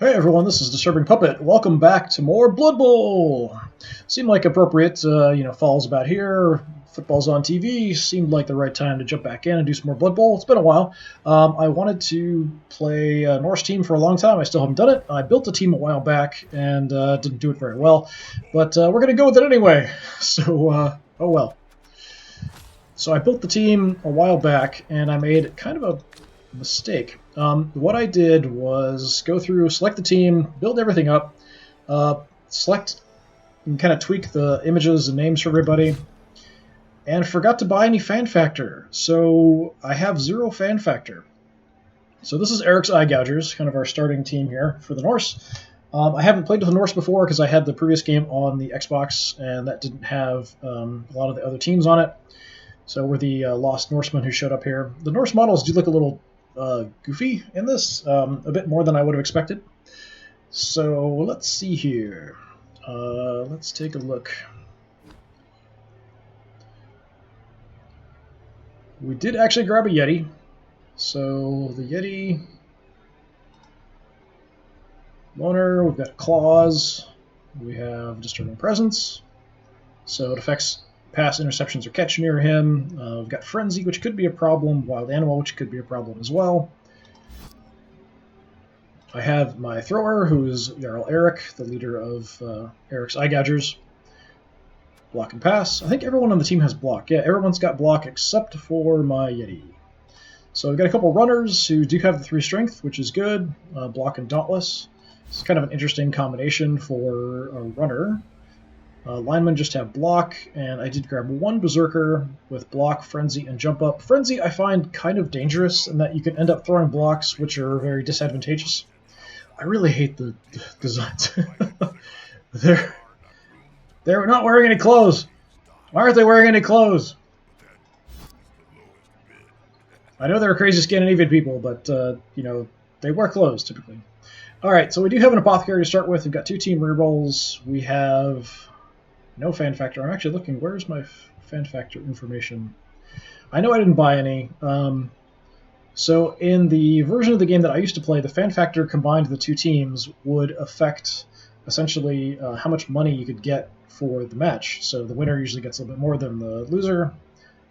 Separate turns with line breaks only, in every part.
Hey everyone, this is DisturbingPuppet. Welcome back to more Blood Bowl. Seemed like appropriate, fall's about here, football's on TV. Seemed like the right time to jump back in and do some more Blood Bowl. It's been a while. I wanted to play a Norse team for a long time. I still haven't done it. I built a team a while back and didn't do it very well, but we're going to go with it anyway. So, oh well. So I built the team a while back, and I made kind of a mistake. What I did was go through, select the team, build everything up, select and kind of tweak the images and names for everybody, and forgot to buy any fan factor. So I have 0 fan factor. So this is Erik's Gougers, kind of our starting team here for the Norse. I haven't played with the Norse before because I had the previous game on the Xbox, and that didn't have a lot of the other teams on it. So we're the Lost Norsemen who showed up here. The Norse models do look a little goofy in this, a bit more than I would have expected. So let's see here. Let's take a look. We did actually grab a Yeti. So the Yeti, Loner, we've got Claws, we have Disturbing Presence. So it affects pass, interceptions, or catch near him. We've got Frenzy, which could be a problem. Wild Animal, which could be a problem as well. I have my thrower, who is Jarl Erik, the leader of Erik's Gougers. Block and pass. I think everyone on the team has block. Yeah, everyone's got block except for my Yeti. So we've got a couple runners who do have the 3 strength, which is good. Block and Dauntless. It's kind of an interesting combination for a runner. Linemen just have block, and I did grab 1 Berserker with block, Frenzy, and jump up. Frenzy I find kind of dangerous in that you can end up throwing blocks, which are very disadvantageous. I really hate the designs. They're not wearing any clothes. Why aren't they wearing any clothes? I know they're crazy Scandinavian people, but they wear clothes typically. All right, so we do have an apothecary to start with. We've got 2 team rerolls. We have no fan factor. I'm actually looking. Where's my fan factor information? I know I didn't buy any. So in the version of the game that I used to play, the fan factor combined the 2 teams would affect essentially how much money you could get for the match. So the winner usually gets a little bit more than the loser.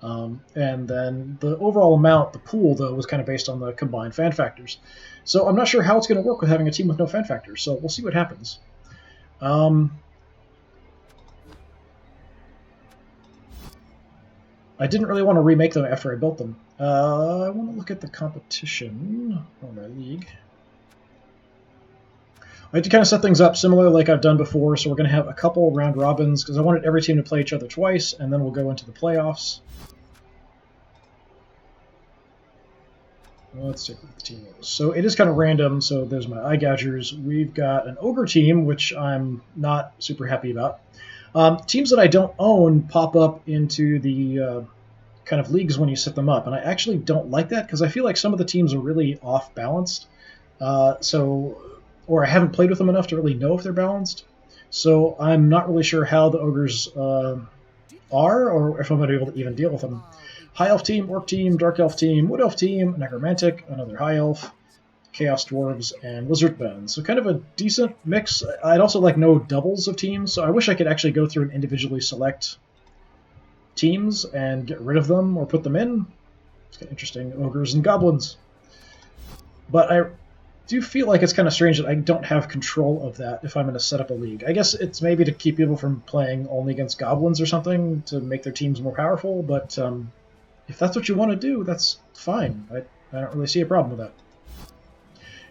And then the overall amount, the pool, though, was kind of based on the combined fan factors. So I'm not sure how it's going to work with having a team with no fan factors. So we'll see what happens. I didn't really want to remake them after I built them. I want to look at the competition on my league. I like to kind of set things up similar like I've done before, so we're going to have a couple round robins because I wanted every team to play each other twice, and then we'll go into the playoffs. Let's see what the team is. So it is kind of random, so there's my Gougers. We've got an Ogre team, which I'm not super happy about. Teams that I don't own pop up into the kind of leagues when you set them up, and I actually don't like that because I feel like some of the teams are really off-balanced. Or I haven't played with them enough to really know if they're balanced. So I'm not really sure how the Ogres are, or if I'm going to be able to even deal with them. High Elf team, Orc team, Dark Elf team, Wood Elf team, Necromantic, another High Elf, Chaos Dwarves, and Lizard Men. So kind of a decent mix. I'd also like no doubles of teams, so I wish I could actually go through and individually select teams and get rid of them or put them in. It's kind of interesting. Ogres and Goblins. But I do feel like it's kind of strange that I don't have control of that if I'm going to set up a league. I guess it's maybe to keep people from playing only against Goblins or something to make their teams more powerful, but if that's what you want to do, that's fine. I don't really see a problem with that.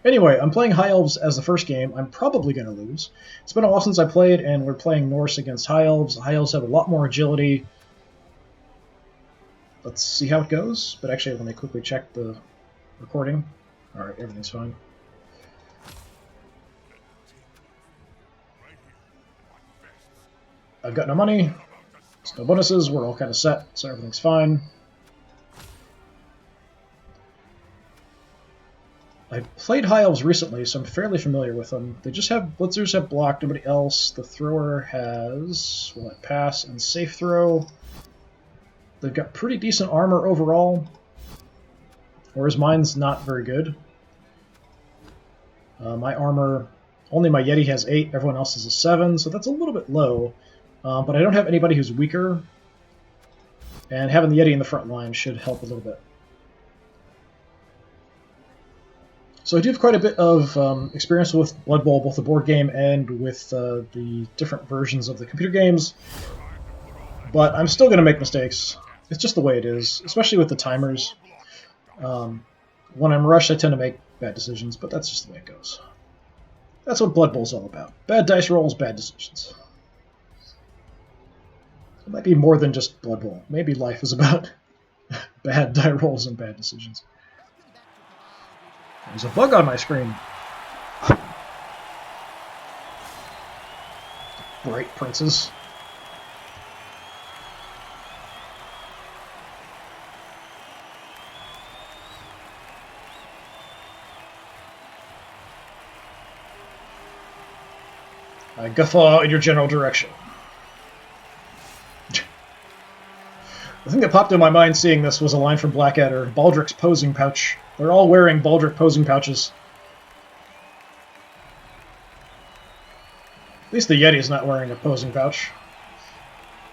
Anyway, I'm playing High Elves as the first game. I'm probably going to lose. It's been a while since I played, and we're playing Norse against High Elves. High Elves have a lot more agility. Let's see how it goes. But actually, let me quickly check the recording. All right, everything's fine. I've got no money. There's no bonuses. We're all kind of set, so everything's fine. I played High Elves recently, so I'm fairly familiar with them. They just have Blitzers have block, nobody else. The thrower has pass and safe throw. They've got pretty decent armor overall, whereas mine's not very good. My armor, only my Yeti has 8, everyone else has a 7, so that's a little bit low. But I don't have anybody who's weaker, and having the Yeti in the front line should help a little bit. So I do have quite a bit of experience with Blood Bowl, both the board game and with the different versions of the computer games. But I'm still going to make mistakes. It's just the way it is, especially with the timers. When I'm rushed, I tend to make bad decisions, but that's just the way it goes. That's what Blood Bowl's all about. Bad dice rolls, bad decisions. It might be more than just Blood Bowl. Maybe life is about bad die rolls and bad decisions. There's a bug on my screen. Bright princes. I guffaw in your general direction. The thing that popped in my mind seeing this was a line from Blackadder, Baldric's posing pouch. They're all wearing Baldric posing pouches. At least the Yeti's not wearing a posing pouch.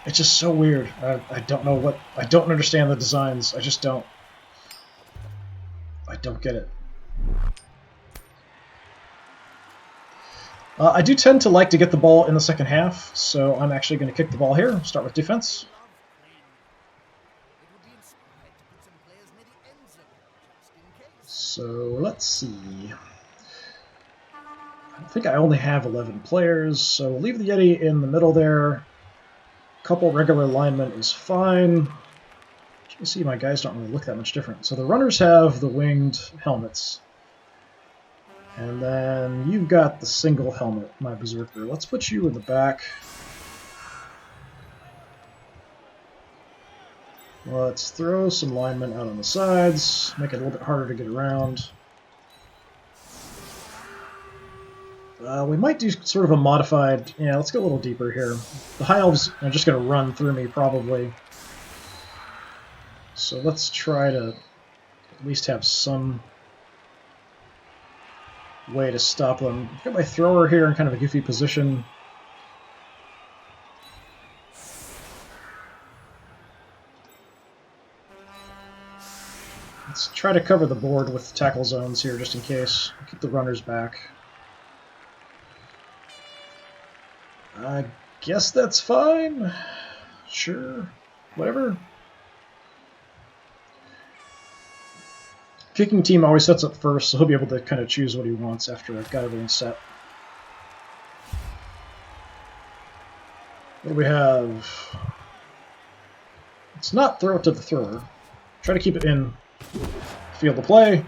It's just so weird. I don't know what... I don't understand the designs. I just don't. I don't get it. I do tend to like to get the ball in the second half, so I'm actually going to kick the ball here. Start with defense. So let's see. I think I only have 11 players, so we'll leave the Yeti in the middle there. A couple regular linemen is fine. You can see my guys don't really look that much different. So the runners have the winged helmets. And then you've got the single helmet, my Berserker. Let's put you in the back. Let's throw some linemen out on the sides, make it a little bit harder to get around. We might do sort of a modified... Yeah, let's go a little deeper here. The High Elves are just going to run through me, probably. So let's try to at least have some way to stop them. I've got my thrower here in kind of a goofy position. Let's try to cover the board with tackle zones here just in case. Keep the runners back. I guess that's fine. Sure. Whatever. Kicking team always sets up first, so he'll be able to kind of choose what he wants after I've got everything set. What do we have? Let's not throw it to the thrower. Try to keep it in field of play.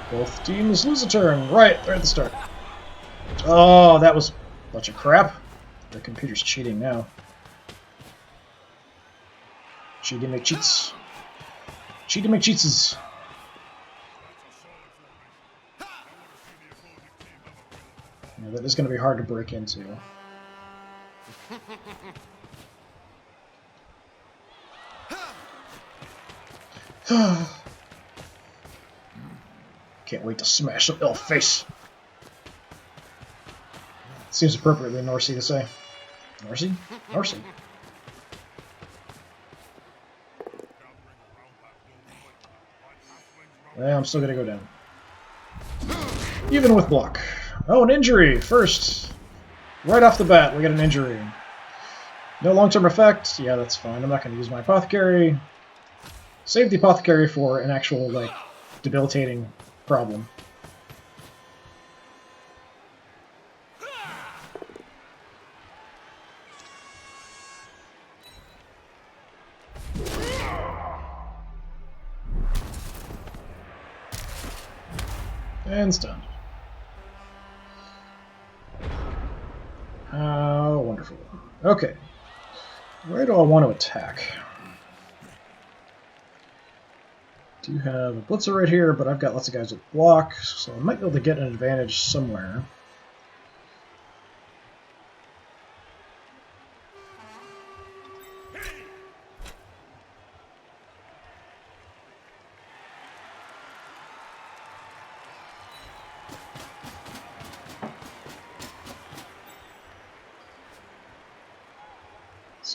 Both teams lose a turn. Right, there at the start. Oh, that was a bunch of crap. The computer's cheating now. Cheating McCheats. Cheating McCheatses. Yeah, that is going to be hard to break into. Can't wait to smash some elf face. Seems appropriately Norse to say. Norse? Norse. Yeah, I'm still gonna go down. Even with block. Oh, an injury! First. Right off the bat, we got an injury. No long-term effect. Yeah, that's fine. I'm not gonna use my apothecary. Save the apothecary for an actual, like, debilitating problem. And stunned. How wonderful. Okay. Where do I want to attack? Do have a blitzer right here, but I've got lots of guys with block, so I might be able to get an advantage somewhere.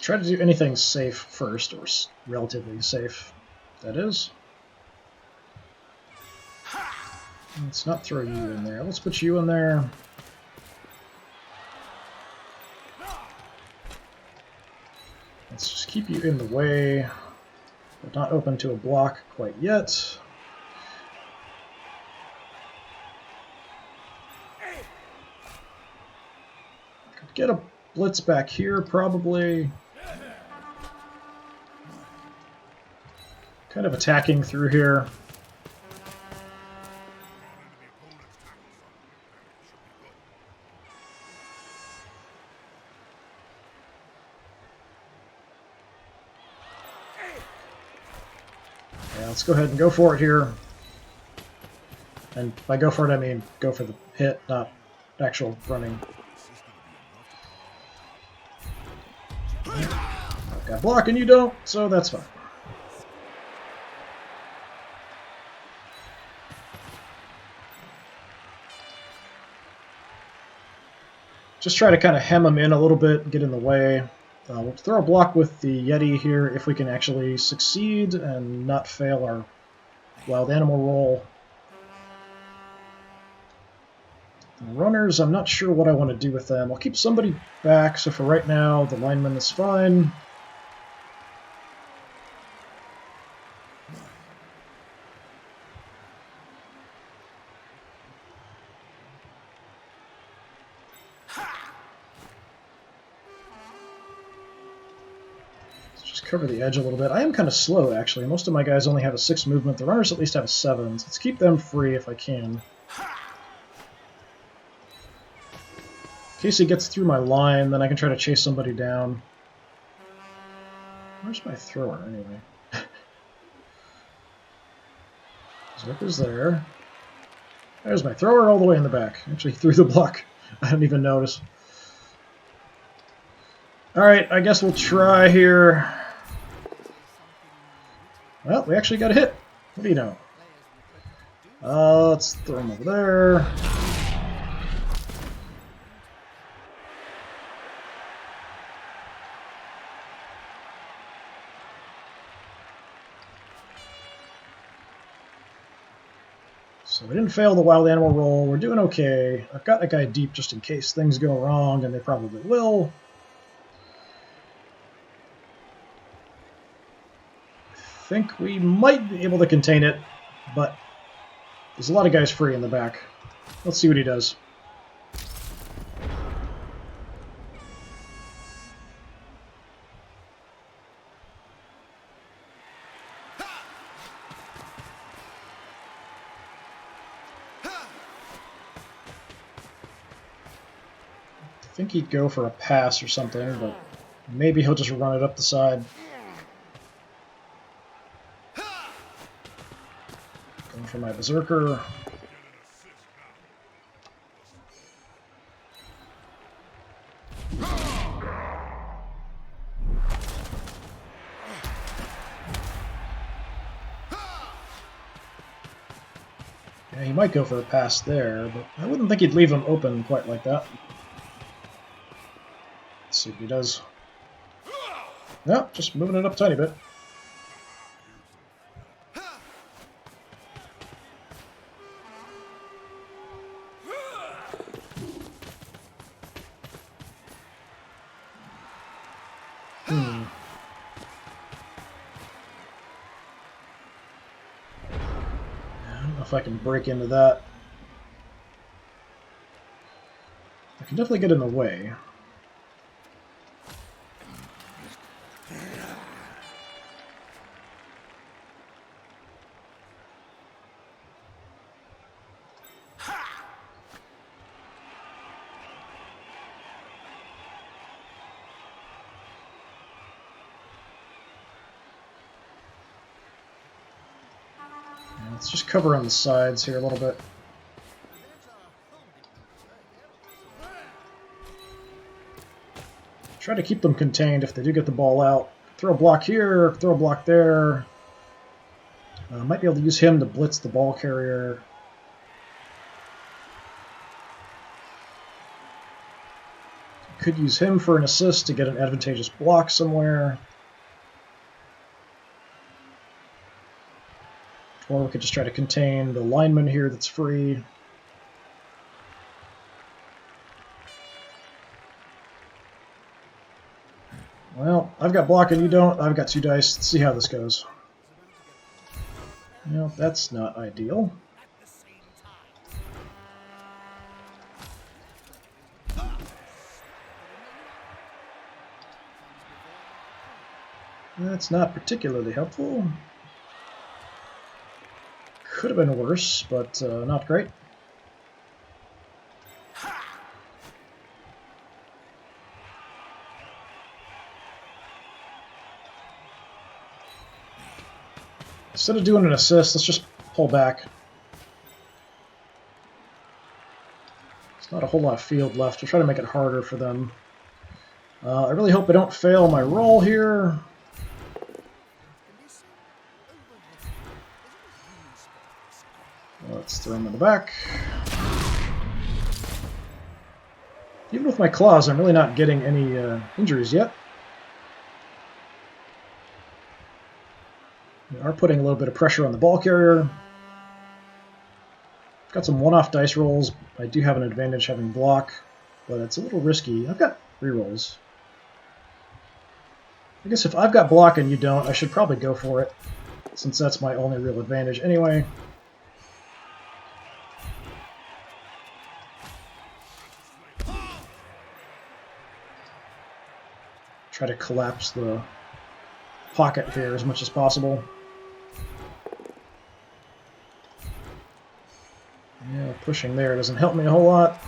try to do anything safe first, or relatively safe, that is. Let's not throw you in there. Let's put you in there. Let's just keep you in the way, but not open to a block quite yet. Could get a blitz back here, probably. Kind of attacking through here. Yeah, let's go ahead and go for it here. And by go for it, I mean go for the hit, not actual running. I've got block and you don't, so that's fine. Just try to kind of hem them in a little bit and get in the way. We'll throw a block with the Yeti here if we can actually succeed and not fail our wild animal roll. The runners, I'm not sure what I want to do with them. I'll keep somebody back, so for right now, the lineman is fine. Cover the edge a little bit. I am kind of slow, actually. Most of my guys only have a 6 movement. The runners at least have a 7. So let's keep them free if I can. In case he gets through my line, then I can try to chase somebody down. Where's my thrower, anyway? Zerka's there. There's my thrower all the way in the back. Actually, threw the block. I didn't even notice. Alright, I guess we'll try here. Well, we actually got a hit. What do you know? Let's throw him over there. So we didn't fail the wild animal roll. We're doing okay. I've got that guy deep just in case things go wrong, and they probably will. I think we might be able to contain it, but there's a lot of guys free in the back. Let's see what he does. I think he'd go for a pass or something, but maybe he'll just run it up the side. Going for my berserker. Yeah, he might go for a pass there, but I wouldn't think he'd leave him open quite like that. Let's see what he does. No, just moving it up a tiny bit. If I can break into that. I can definitely get in the way. Let's just cover on the sides here a little bit. Try to keep them contained if they do get the ball out. Throw a block here, throw a block there. Might be able to use him to blitz the ball carrier. Could use him for an assist to get an advantageous block somewhere. Or we could just try to contain the lineman here that's free. Well, I've got block and you don't. I've got 2 dice. Let's see how this goes. No, that's not ideal. That's not particularly helpful. Could have been worse, but not great. Instead of doing an assist, let's just pull back. There's not a whole lot of field left. We'll try to make it harder for them. I really hope I don't fail my roll here. Let's throw him in the back. Even with my claws, I'm really not getting any injuries yet. We are putting a little bit of pressure on the ball carrier. Got some one-off dice rolls. I do have an advantage having block, but it's a little risky. I've got rerolls. I guess if I've got block and you don't, I should probably go for it, since that's my only real advantage anyway. Try to collapse the pocket here as much as possible. Yeah, pushing there doesn't help me a whole lot.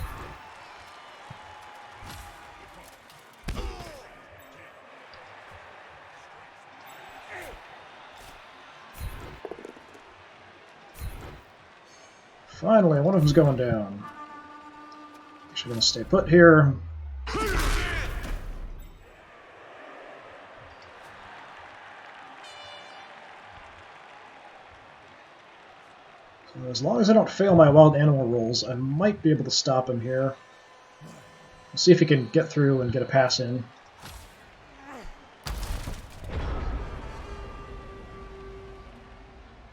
Finally, one of them's going down. Actually going to stay put here. As long as I don't fail my wild animal rolls, I might be able to stop him here. We'll see if he can get through and get a pass in.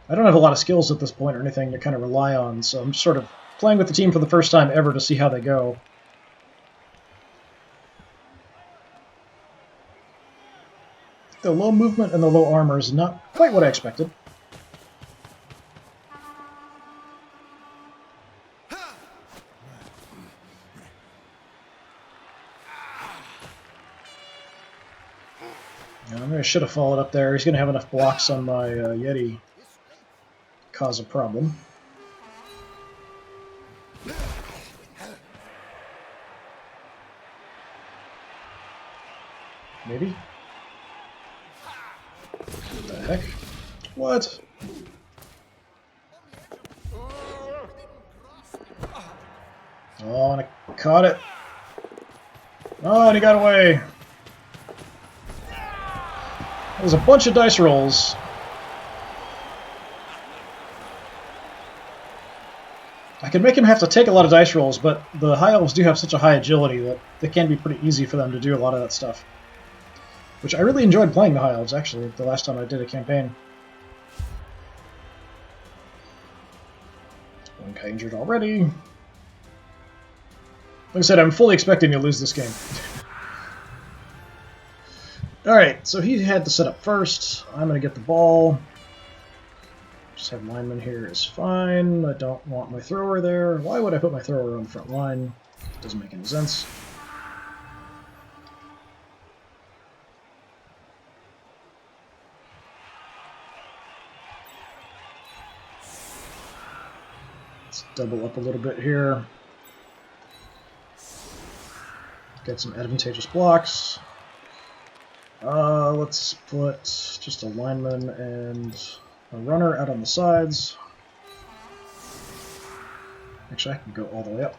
I don't have a lot of skills at this point or anything to kind of rely on, so I'm just sort of playing with the team for the first time ever to see how they go. The low movement and the low armor is not quite what I expected. I should have followed up there. He's going to have enough blocks on my Yeti to cause a problem. Maybe? What the heck? What? Oh, and I caught it. Oh, and he got away. There's a bunch of dice rolls. I could make him have to take a lot of dice rolls, but the High Elves do have such a high agility that it can be pretty easy for them to do a lot of that stuff. Which I really enjoyed playing the High Elves, actually, the last time I did a campaign. One guy injured already. Like I said, I'm fully expecting to lose this game. Alright, so he had to set up first. I'm going to get the ball. Just have lineman here is fine. I don't want my thrower there. Why would I put my thrower on the front line? It doesn't make any sense. Let's double up a little bit here. Get some advantageous blocks. Let's put just a lineman and a runner out on the sides. Actually, I can go all the way up.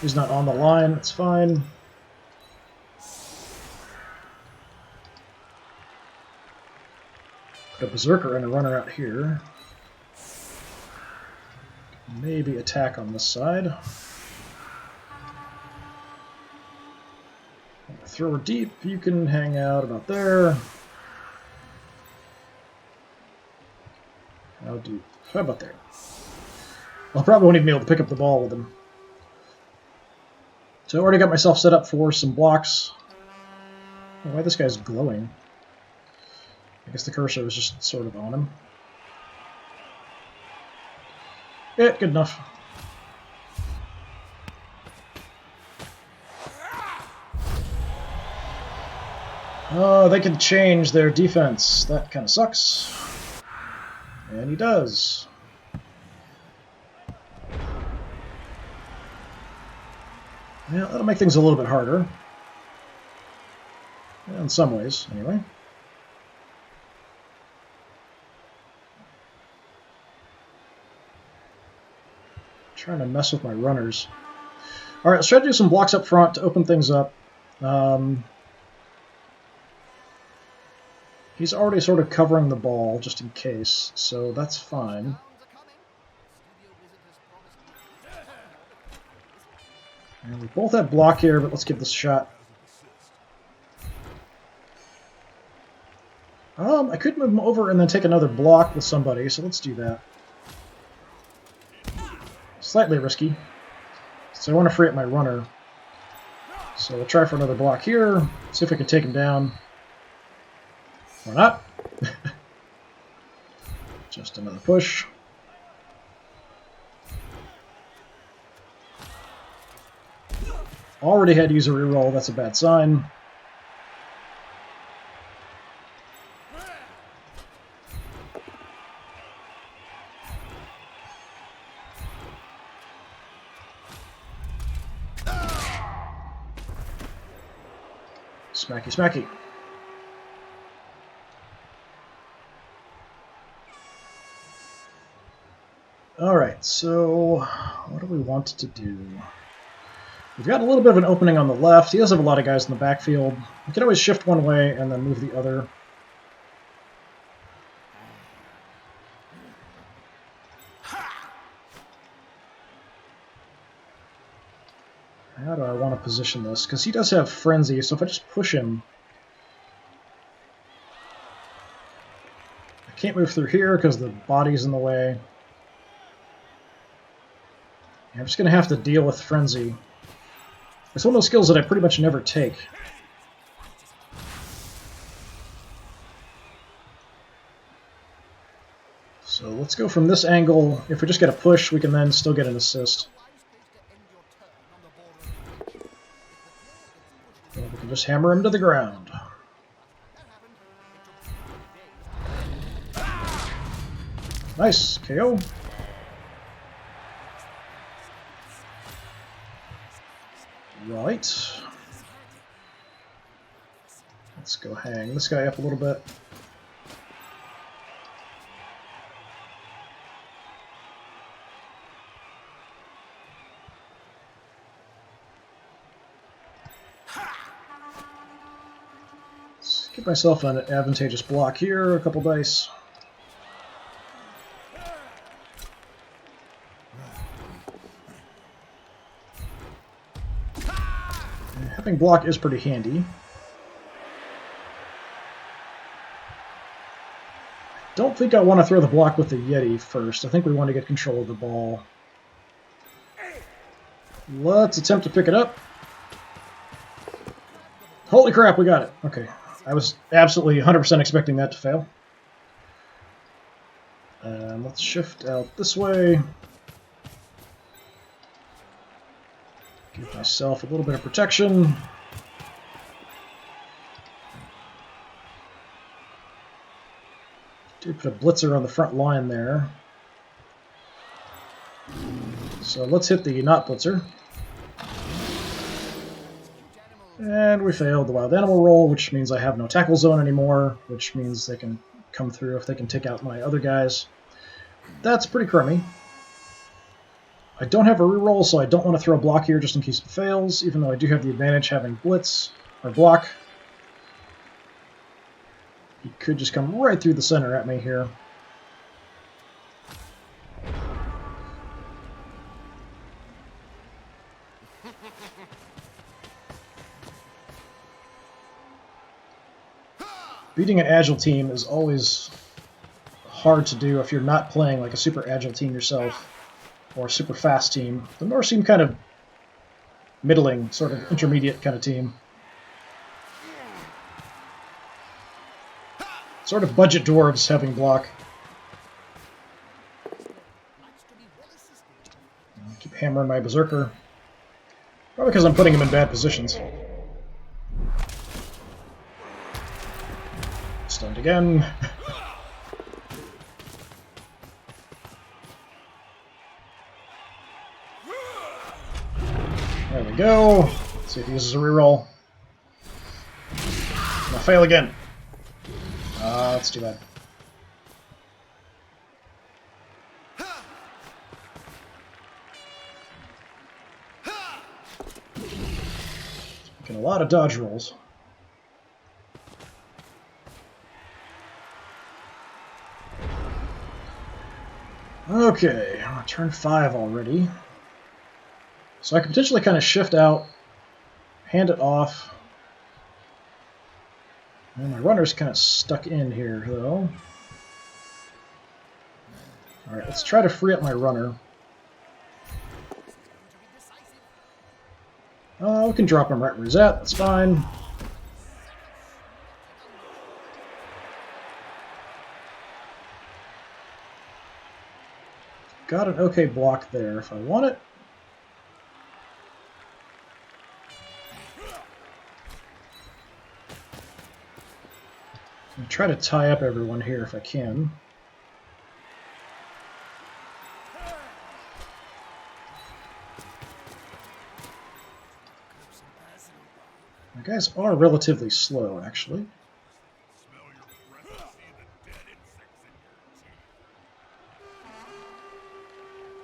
He's not on the line, it's fine. Put a berserker and a runner out here. Maybe attack on this side. throw her deep. You can hang out about there. How about there? I probably won't even be able to pick up the ball with him. So I already got myself set up for some blocks. Oh, why this guy's glowing? I guess the cursor was just sort of on him. Yeah, good enough. Oh, they can change their defense. That kind of sucks. And he does. Yeah, that'll make things a little bit harder. In some ways, anyway. Trying to mess with my runners. Alright, let's try to do some blocks up front to open things up. He's already sort of covering the ball, just in case, so that's fine. And we both have block here, but let's give this a shot. I could move him over and then take another block with somebody, so let's do that. Slightly risky. So I want to free up my runner. So we'll try for another block here, see if I can take him down. Or not. Just another push. Already had to use a reroll, that's a bad sign. Smacky, smacky. Alright, so what do we want to do? We've got a little bit of an opening on the left. He does have a lot of guys in the backfield. We can always shift one way and then move the other. How do I want to position this? Because he does have Frenzy, so if I just push him... I can't move through here because the body's in the way. I'm just going to have to deal with Frenzy. It's one of those skills that I pretty much never take. So let's go from this angle. If we just get a push, we can then still get an assist. And we can just hammer him to the ground. Nice, KO. Right. Let's go hang this guy up a little bit. Let's give myself an advantageous block here, a couple dice. Having block is pretty handy. Don't think I want to throw the block with the Yeti first. I think we want to get control of the ball. Let's attempt to pick it up. Holy crap, we got it. Okay. I was absolutely 100% expecting that to fail. Let's shift out this way. Give myself a little bit of protection. Do put a blitzer on the front line there. So let's hit the not blitzer. And we failed the wild animal roll, which means I have no tackle zone anymore, which means they can come through if they can take out my other guys. That's pretty crummy. I don't have a reroll, so I don't want to throw a block here just in case it fails, even though I do have the advantage having blitz, or block. He could just come right through the center at me here. Beating an agile team is always hard to do if you're not playing like a super agile team yourself or a super fast team. The Norse seem kind of middling, sort of intermediate kind of team. Sort of budget dwarves having block. I keep hammering my berserker. Probably because I'm putting him in bad positions. Stunned again. There we go. Let's see if he uses a reroll. I'll fail again. That's too bad. Making a lot of dodge rolls. Okay, turn 5 already. So I can potentially kind of shift out, hand it off. And my runner's kind of stuck in here, though. Alright, let's try to free up my runner. We can drop him right where he's at, that's fine. Got an okay block there if I want it. I'll try to tie up everyone here if I can. My guys are relatively slow, actually.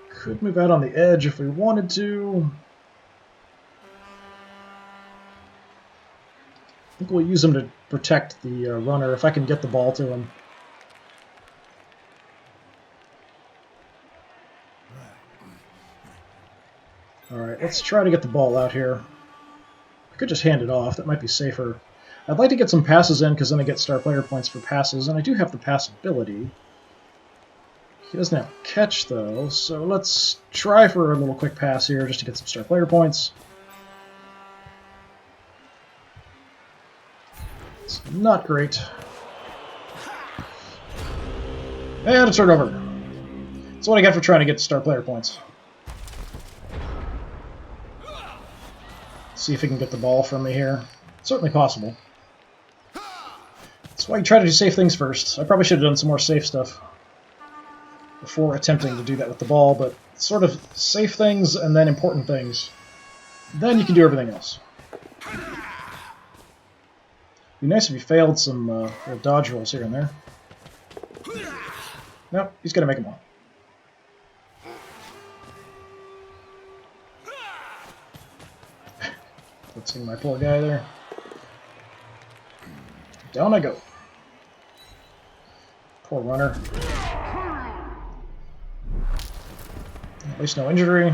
Could move out on the edge if we wanted to. I think we'll use him to protect the runner if I can get the ball to him. Alright, let's try to get the ball out here. I could just hand it off, that might be safer. I'd like to get some passes in because then I get star player points for passes, and I do have the pass ability. He doesn't have catch though, so let's try for a little quick pass here just to get some star player points. It's not great. And a turnover. That's what I get for trying to get star player points. See if he can get the ball from me here. It's certainly possible. That's why you try to do safe things first. I probably should have done some more safe stuff before attempting to do that with the ball, but sort of safe things and then important things. Then you can do everything else. It'd be nice if you failed some little dodge rolls here and there. Nope, he's going to make them all. Let's see my poor guy there. Down I go. Poor runner. At least no injury.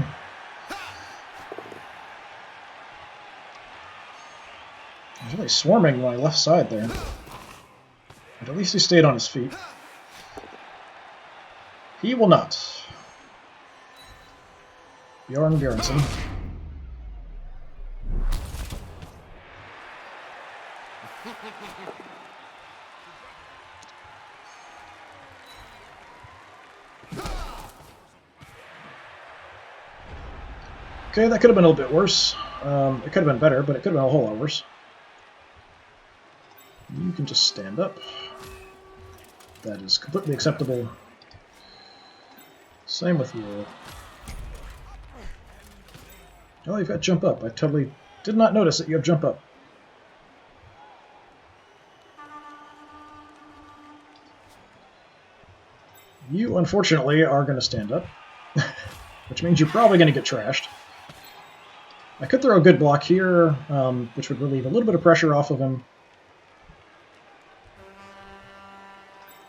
He's really swarming my left side there. But at least he stayed on his feet. He will not. Bjorn Bjornsson. Okay, that could have been a little bit worse. It could have been better, but it could have been a whole lot worse. You can just stand up. That is completely acceptable. Same with you. Oh, you've got jump up. I totally did not notice that you have jump up. You, unfortunately, are going to stand up, which means you're probably going to get trashed. I could throw a good block here, which would relieve a little bit of pressure off of him.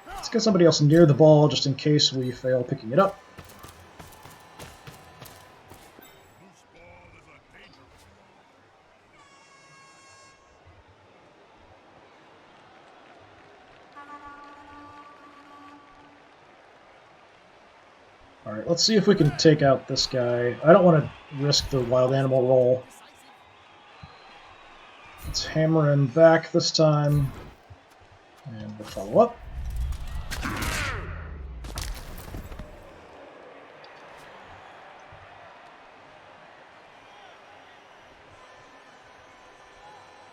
Let's get somebody else near the ball, just in case we fail picking it up. Alright, let's see if we can take out this guy. I don't want to risk the wild animal roll. Let's hammer him back this time. And we'll follow up.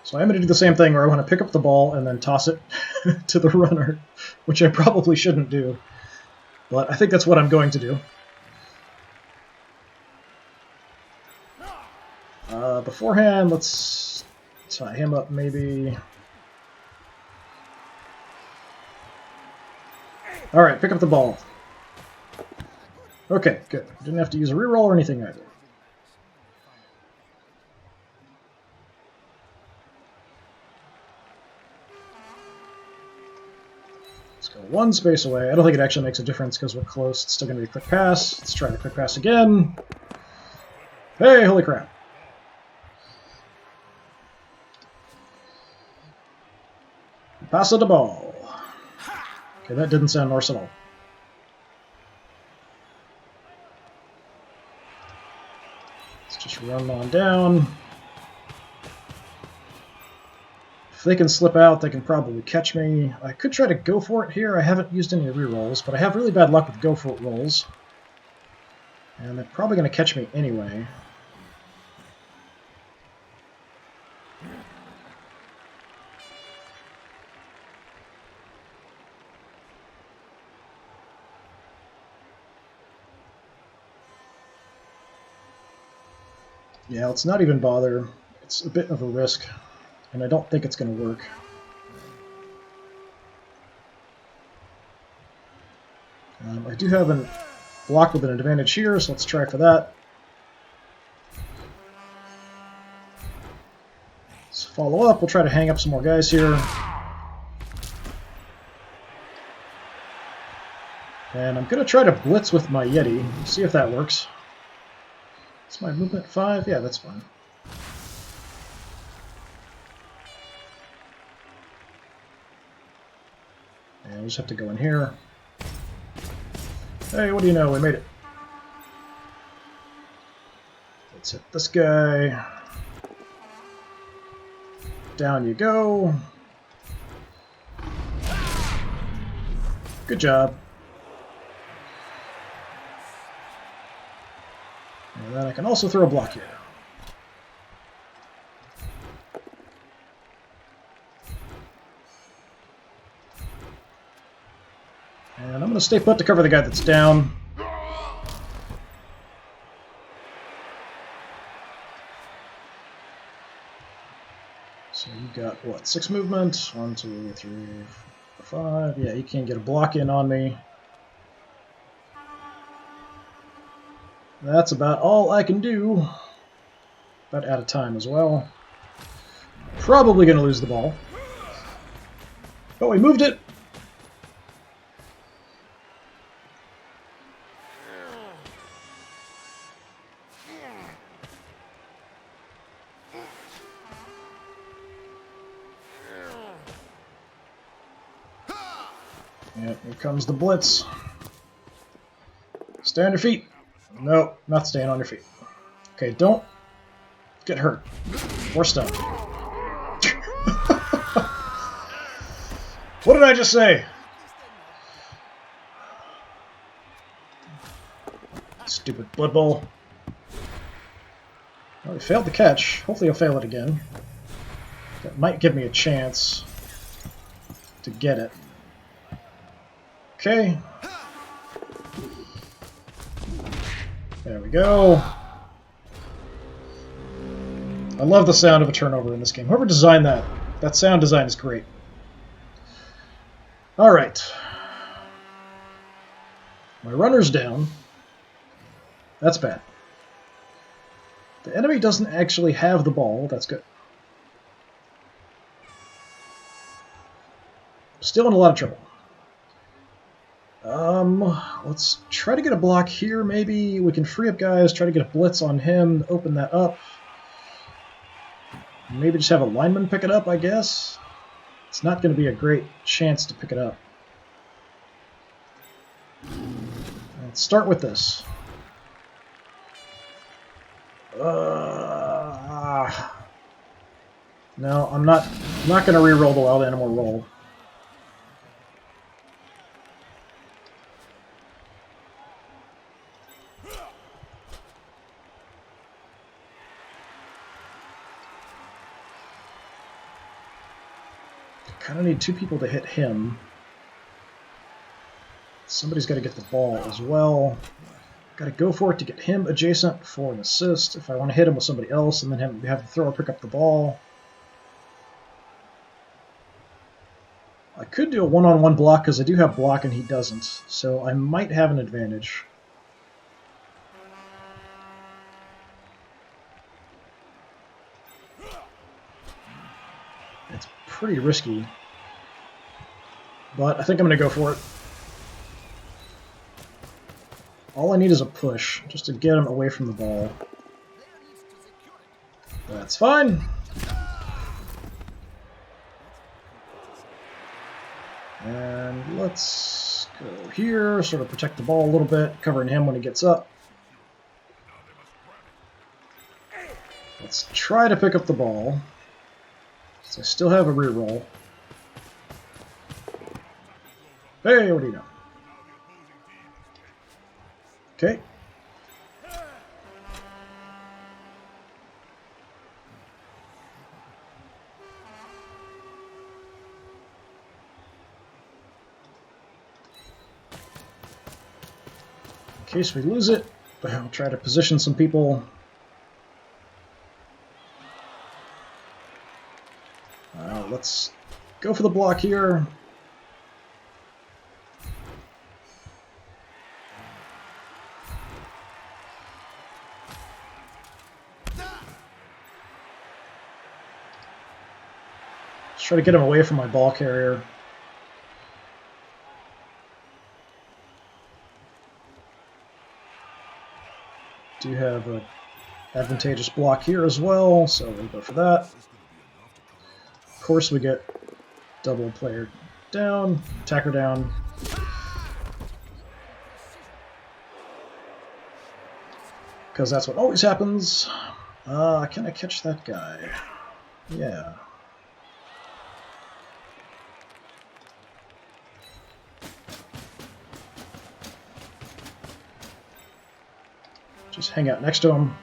So I'm going to do the same thing where I want to pick up the ball and then toss it to the runner, which I probably shouldn't do. But I think that's what I'm going to do. Beforehand, let's tie him up maybe. Alright, pick up the ball. Okay, good. Didn't have to use a reroll or anything either. Let's go one space away. I don't think it actually makes a difference because we're close. It's still going to be a quick pass. Let's try the quick pass again. Hey, holy crap. Pass the ball. Okay, that didn't sound Norse at all. Let's just run on down. If they can slip out, they can probably catch me. I could try to go for it here. I haven't used any rerolls, but I have really bad luck with go for it rolls. And they're probably going to catch me anyway. Yeah, let's not even bother. It's a bit of a risk, and I don't think it's going to work. I do have a block with an advantage here, so let's try for that. Let's follow up. We'll try to hang up some more guys here. And I'm going to try to blitz with my Yeti, see if that works. Is my movement 5? Yeah, that's fine. And we just have to go in here. Hey, what do you know? We made it. Let's hit this guy. Down you go. Good job. And then I can also throw a block here. And I'm going to stay put to cover the guy that's down. So you got, what, 6 movement? 1, 2, 3, 4, 5. Yeah, you can't get a block in on me. That's about all I can do. About out of time as well. Probably going to lose the ball. But we moved it. Yep, here comes the blitz. Stay on your feet. No, not staying on your feet. Okay, don't get hurt. Or stunned. What did I just say? Stupid Blood Bowl. Well, he failed the catch. Hopefully he'll fail it again. That might give me a chance to get it. Okay. There we go. I love the sound of a turnover in this game. Whoever designed that, that sound design is great. Alright. My runner's down. That's bad. The enemy doesn't actually have the ball. That's good. Still in a lot of trouble. Let's try to get a block here, maybe. We can free up guys, try to get a blitz on him, open that up. Maybe just have a lineman pick it up, I guess. It's not going to be a great chance to pick it up. Let's start with this. No, I'm not going to re-roll the wild animal roll. Kind of need two people to hit him. Somebody's got to get the ball as well. Got to go for it to get him adjacent for an assist. If I want to hit him with somebody else and then have the thrower pick up the ball. I could do a one-on-one block because I do have block and he doesn't. So I might have an advantage. It's pretty risky. But I think I'm going to go for it. All I need is a push, just to get him away from the ball. That's fine. And let's go here, sort of protect the ball a little bit, covering him when he gets up. Let's try to pick up the ball. So I still have a reroll. Hey, what do you know? Okay. In case we lose it, I'll try to position some people. Let's go for the block here. Try to get him away from my ball carrier. Do have an advantageous block here as well, so we'll go for that. Of course, we get double player down, attacker down. Because that's what always happens. Can I catch that guy? Yeah. Just hang out next to him.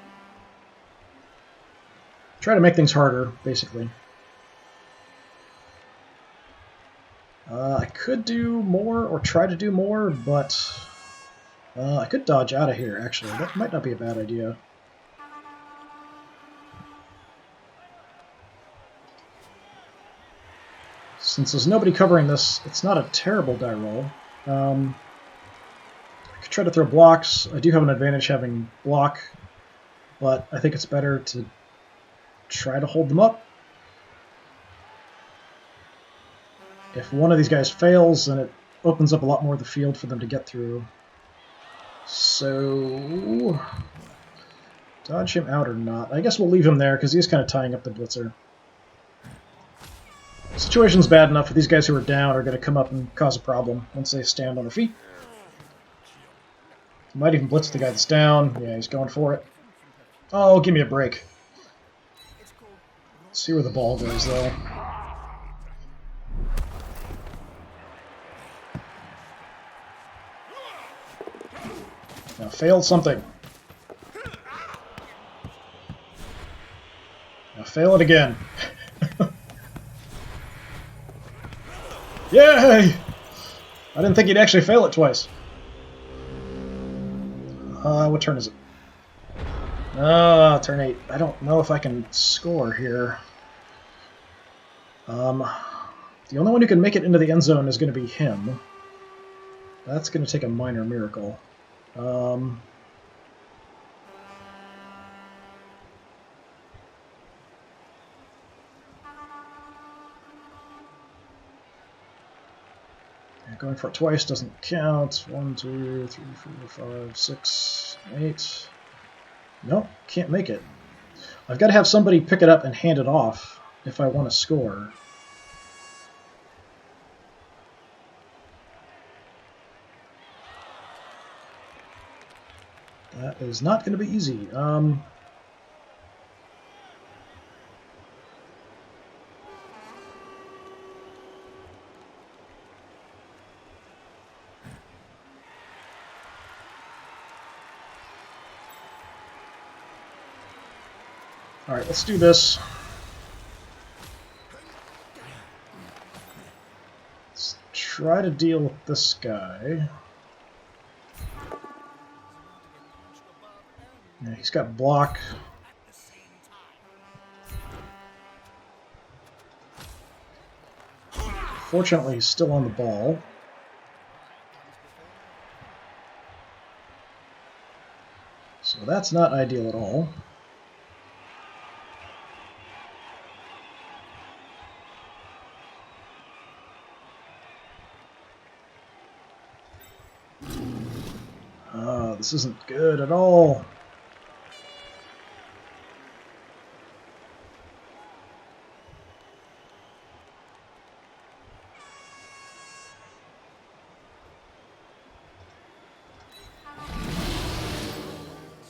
Try to make things harder, basically. I could do more, or try to do more, but I could dodge out of here, actually. That might not be a bad idea. Since there's nobody covering this, it's not a terrible die roll. I could try to throw blocks. I do have an advantage having block, but I think it's better to try to hold them up. If one of these guys fails, then it opens up a lot more of the field for them to get through. So, dodge him out or not? I guess we'll leave him there because he's kind of tying up the blitzer. The situation's bad enough that these guys who are down are going to come up and cause a problem once they stand on their feet. Might even blitz the guy that's down. Yeah, he's going for it. Oh, give me a break. Let's see where the ball goes, though. Now, failed something. Now, fail it again. Yay! I didn't think he'd actually fail it twice. What turn is it? Turn 8. I don't know if I can score here. The only one who can make it into the end zone is going to be him. That's going to take a minor miracle. Going for it twice doesn't count. 1, 2, 3, 4, 5, 6, 8. Nope, can't make it. I've got to have somebody pick it up and hand it off if I want to score. That is not going to be easy. Alright, let's do this. Let's try to deal with this guy. Yeah, he's got block. Fortunately, he's still on the ball. So that's not ideal at all. This isn't good at all.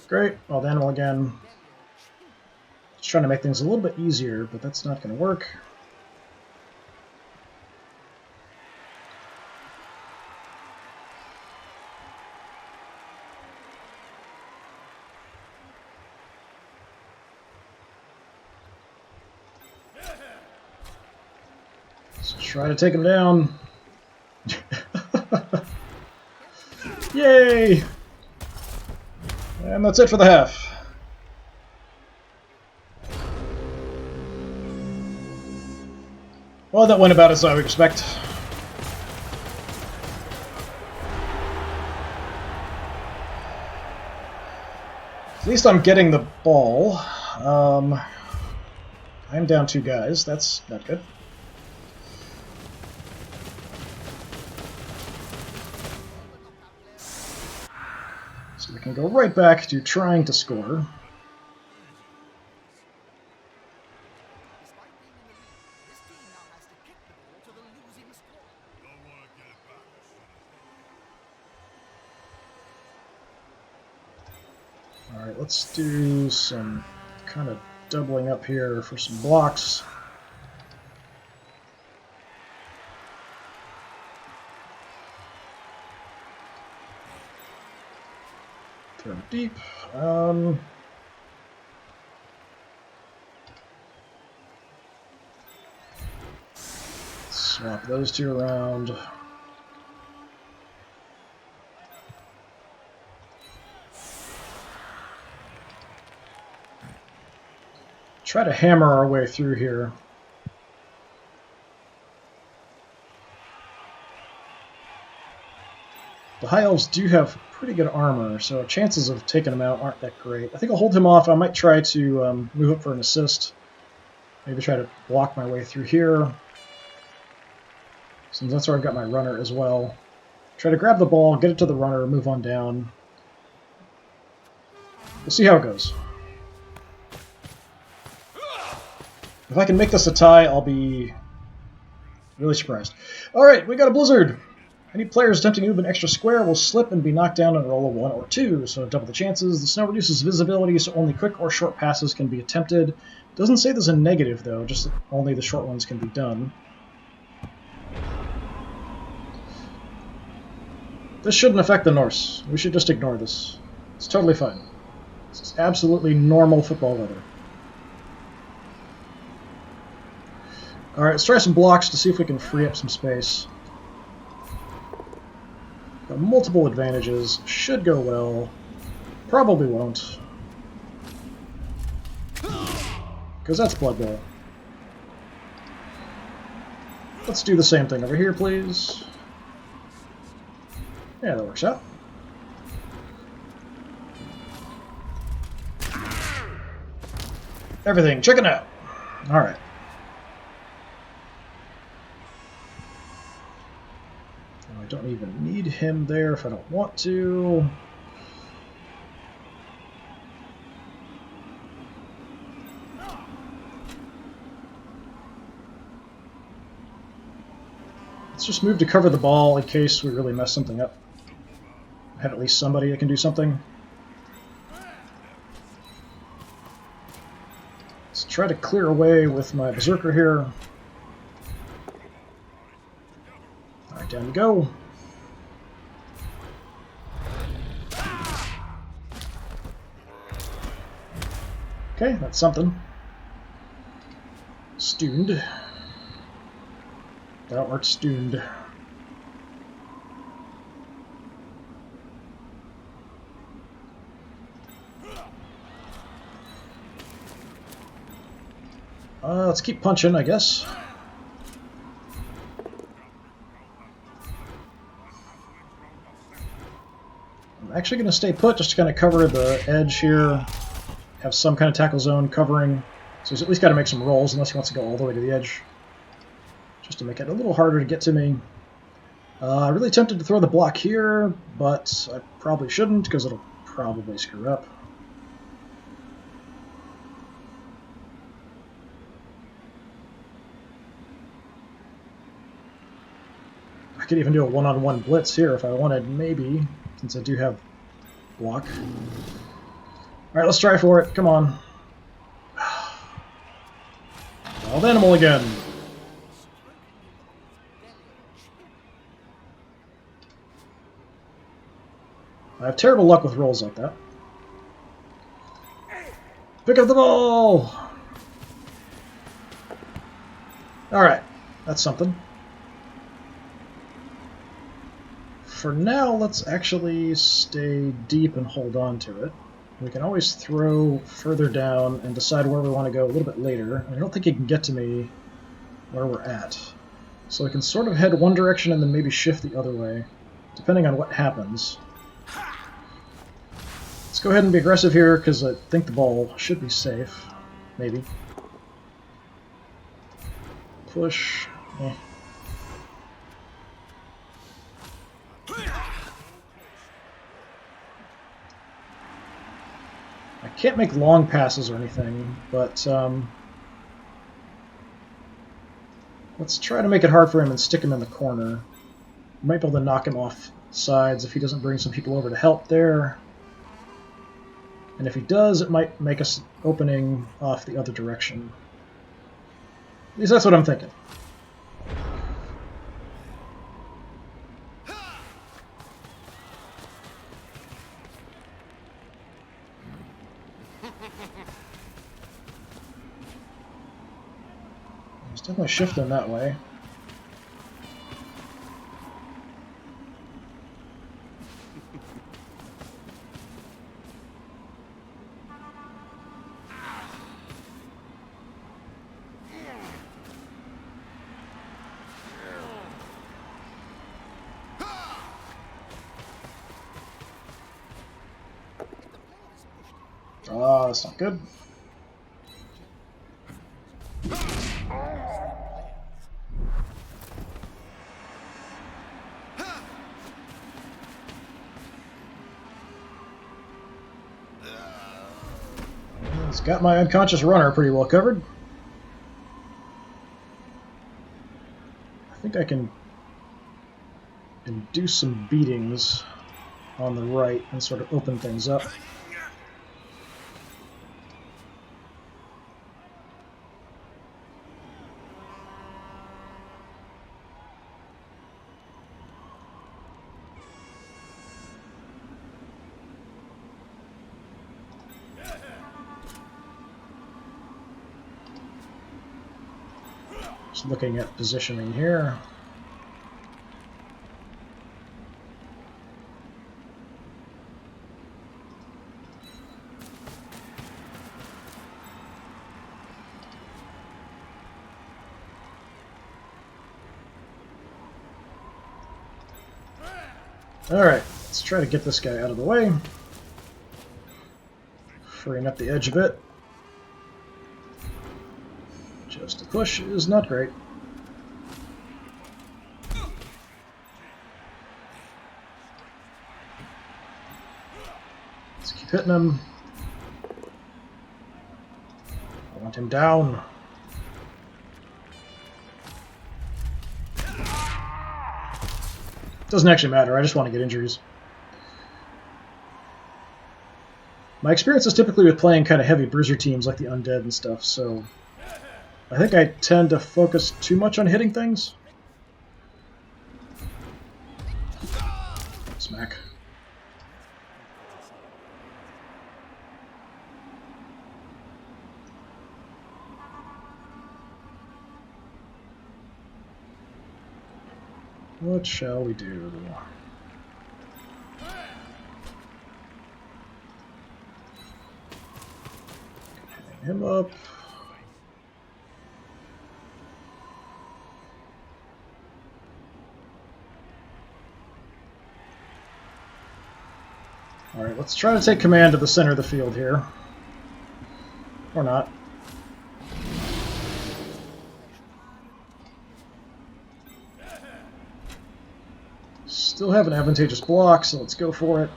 Great. Well, animal again. Just trying to make things a little bit easier, but that's not going to work. Let's try to take him down. Yay! And that's it for the half. Well, that went about as I would expect. At least I'm getting the ball. I'm down 2 guys. That's not good. So we can go right back to trying to score. Alright, let's do some kind of doubling up here for some blocks. Throw deep. Swap those 2 around. Try to hammer our way through here. The High Elves do have pretty good armor, so chances of taking them out aren't that great. I think I'll hold him off. I might try to move up for an assist. Maybe try to block my way through here, since that's where I've got my runner as well. Try to grab the ball, get it to the runner, move on down. We'll see how it goes. If I can make this a tie, I'll be really surprised. Alright, we got a blizzard! Any players attempting to move an extra square will slip and be knocked down on a roll of 1 or 2, so double the chances. The snow reduces visibility, so only quick or short passes can be attempted. Doesn't say there's a negative, though, just that only the short ones can be done. This shouldn't affect the Norse. We should just ignore this. It's totally fine. This is absolutely normal football weather. Alright, let's try some blocks to see if we can free up some space. Got multiple advantages. Should go well. Probably won't. Because that's Blood Bowl. Let's do the same thing over here, please. Yeah, that works out. Everything, check it out. Alright. I don't even need him there if I don't want to. Let's just move to cover the ball in case we really mess something up. Have at least somebody that can do something. try to clear away with my berserker here. Alright, down you go. Okay, that's something. Stuned. That worked, stuned. Let's keep punching, I guess. I'm actually going to stay put just to kind of cover the edge here. Have some kind of tackle zone covering. So he's at least got to make some rolls unless he wants to go all the way to the edge. Just to make it a little harder to get to me. Really tempted to throw the block here, but I probably shouldn't because it'll probably screw up. I could even do a one-on-one blitz here if I wanted, maybe, since I do have block. Alright, let's try for it. Come on. Wild animal again. I have terrible luck with rolls like that. Pick up the ball! Alright, that's something. For now, let's actually stay deep and hold on to it. We can always throw further down and decide where we want to go a little bit later. I don't think he can get to me where we're at. So we can sort of head one direction and then maybe shift the other way, depending on what happens. Let's go ahead and be aggressive here, because I think the ball should be safe. Maybe. Push. Eh. I can't make long passes or anything, but let's try to make it hard for him and stick him in the corner. Might be able to knock him off sides if he doesn't bring some people over to help there. And if he does, it might make us opening off the other direction. At least that's what I'm thinking. He's definitely shifting that way. Ah, that's not good. He's got my unconscious runner pretty well covered. I think I can induce some beatings on the right and sort of open things up. Just looking at positioning here. Alright, let's try to get this guy out of the way. Freeing up the edge a bit. Just a push is not great. Let's keep hitting him. I want him down. Doesn't actually matter, I just want to get injuries. My experience is typically with playing kind of heavy bruiser teams like the Undead and stuff, so I think I tend to focus too much on hitting things. Smack. What shall we do? Hang him up. Alright, let's try to take command of the center of the field here. Or not. Still have an advantageous block, so let's go for it.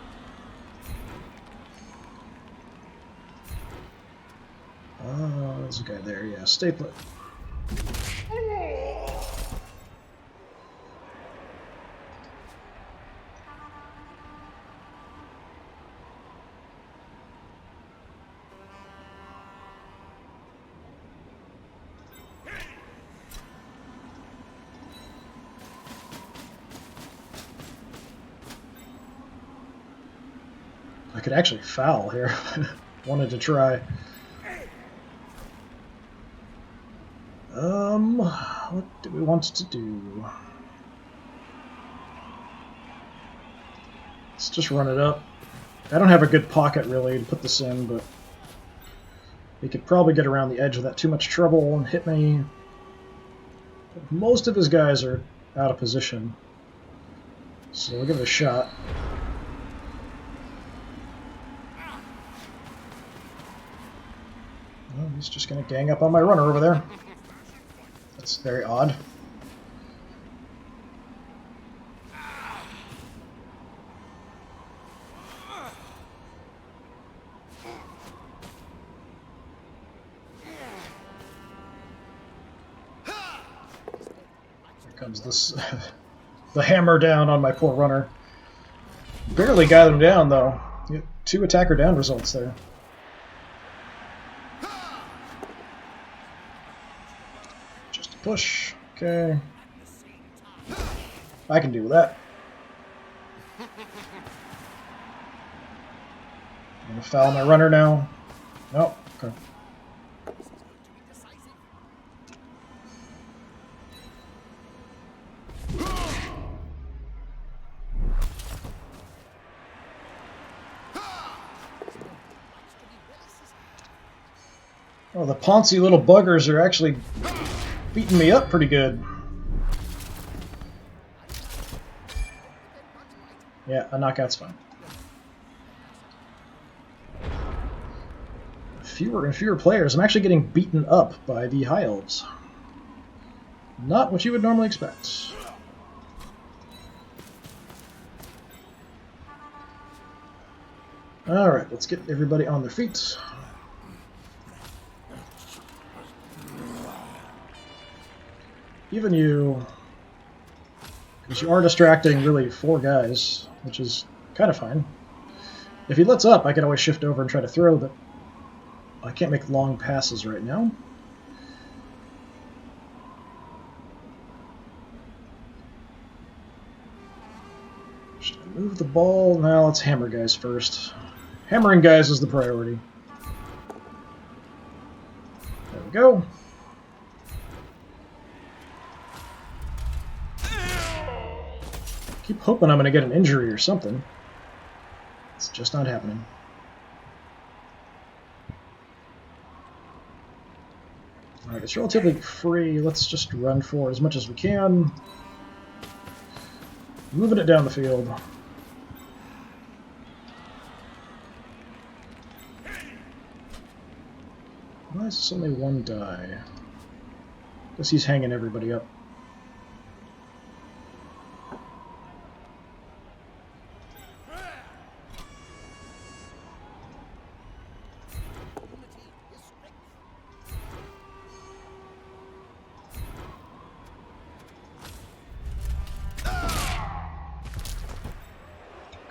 There's a guy there, yeah. Stay put. I could actually foul here. Wanted to try. What do we want to do? Let's just run it up. I don't have a good pocket, really, to put this in, but he could probably get around the edge without too much trouble and hit me. But most of his guys are out of position, so we'll give it a shot. Well, he's just going to gang up on my runner over there. That's very odd. Here comes this the hammer down on my poor runner. Barely got him down, though. 2 attacker down results there. Push. Okay. I can deal with that. I'm gonna foul my runner now. Nope. Okay. Oh, the poncy little buggers are actually beating me up pretty good. Yeah, a knockout's fine. Fewer and fewer players. I'm actually getting beaten up by the High Elves. Not what you would normally expect. Alright, let's get everybody on their feet. Even you, because you are distracting really 4 guys, which is kind of fine. If he lets up, I can always shift over and try to throw, but I can't make long passes right now. Should I move the ball? Now let's hammer guys first. Hammering guys is the priority. There we go. Keep hoping I'm going to get an injury or something. It's just not happening. Alright, it's relatively free. Let's just run for as much as we can. Moving it down the field. Why is this only 1 die? Guess he's hanging everybody up.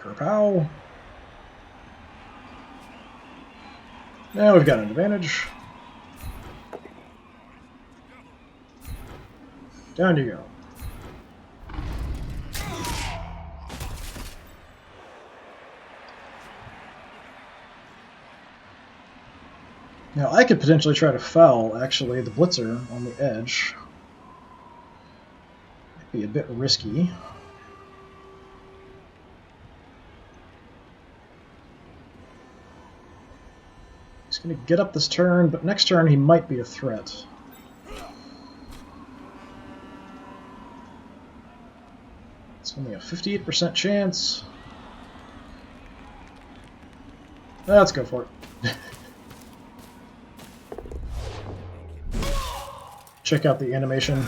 Kerpow. Now we've got an advantage. Down you go. Now I could potentially try to foul, actually, the blitzer on the edge. Might be a bit risky. He's going to get up this turn, but next turn he might be a threat. It's only a 58% chance. Let's go for it. Check out the animation.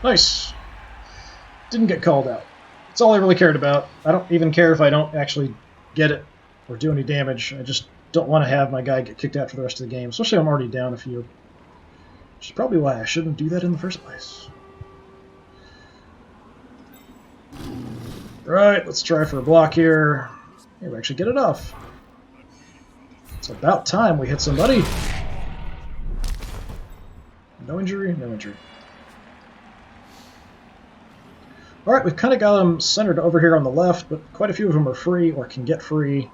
Nice! Didn't get called out. That's all I really cared about. I don't even care if I don't actually get it or do any damage. I just don't want to have my guy get kicked out for the rest of the game, especially if I'm already down a few. Which is probably why I shouldn't do that in the first place. Right, let's try for a block here. Maybe we actually get it off. It's about time we hit somebody. No injury, no injury. Alright, we've kind of got them centered over here on the left, but quite a few of them are free or can get free.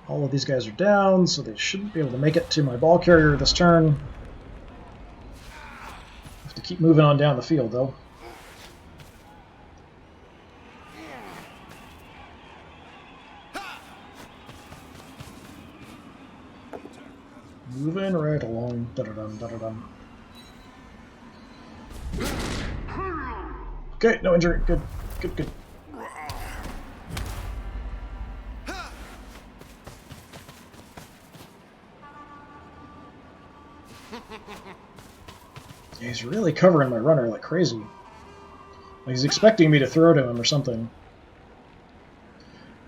All of these guys are down, so they shouldn't be able to make it to my ball carrier this turn. Have to keep moving on down the field, though. Moving right along. Da-da-dum, da-da-dum. Okay, no injury. Good, good, good. Yeah, he's really covering my runner like crazy. Like he's expecting me to throw to him or something.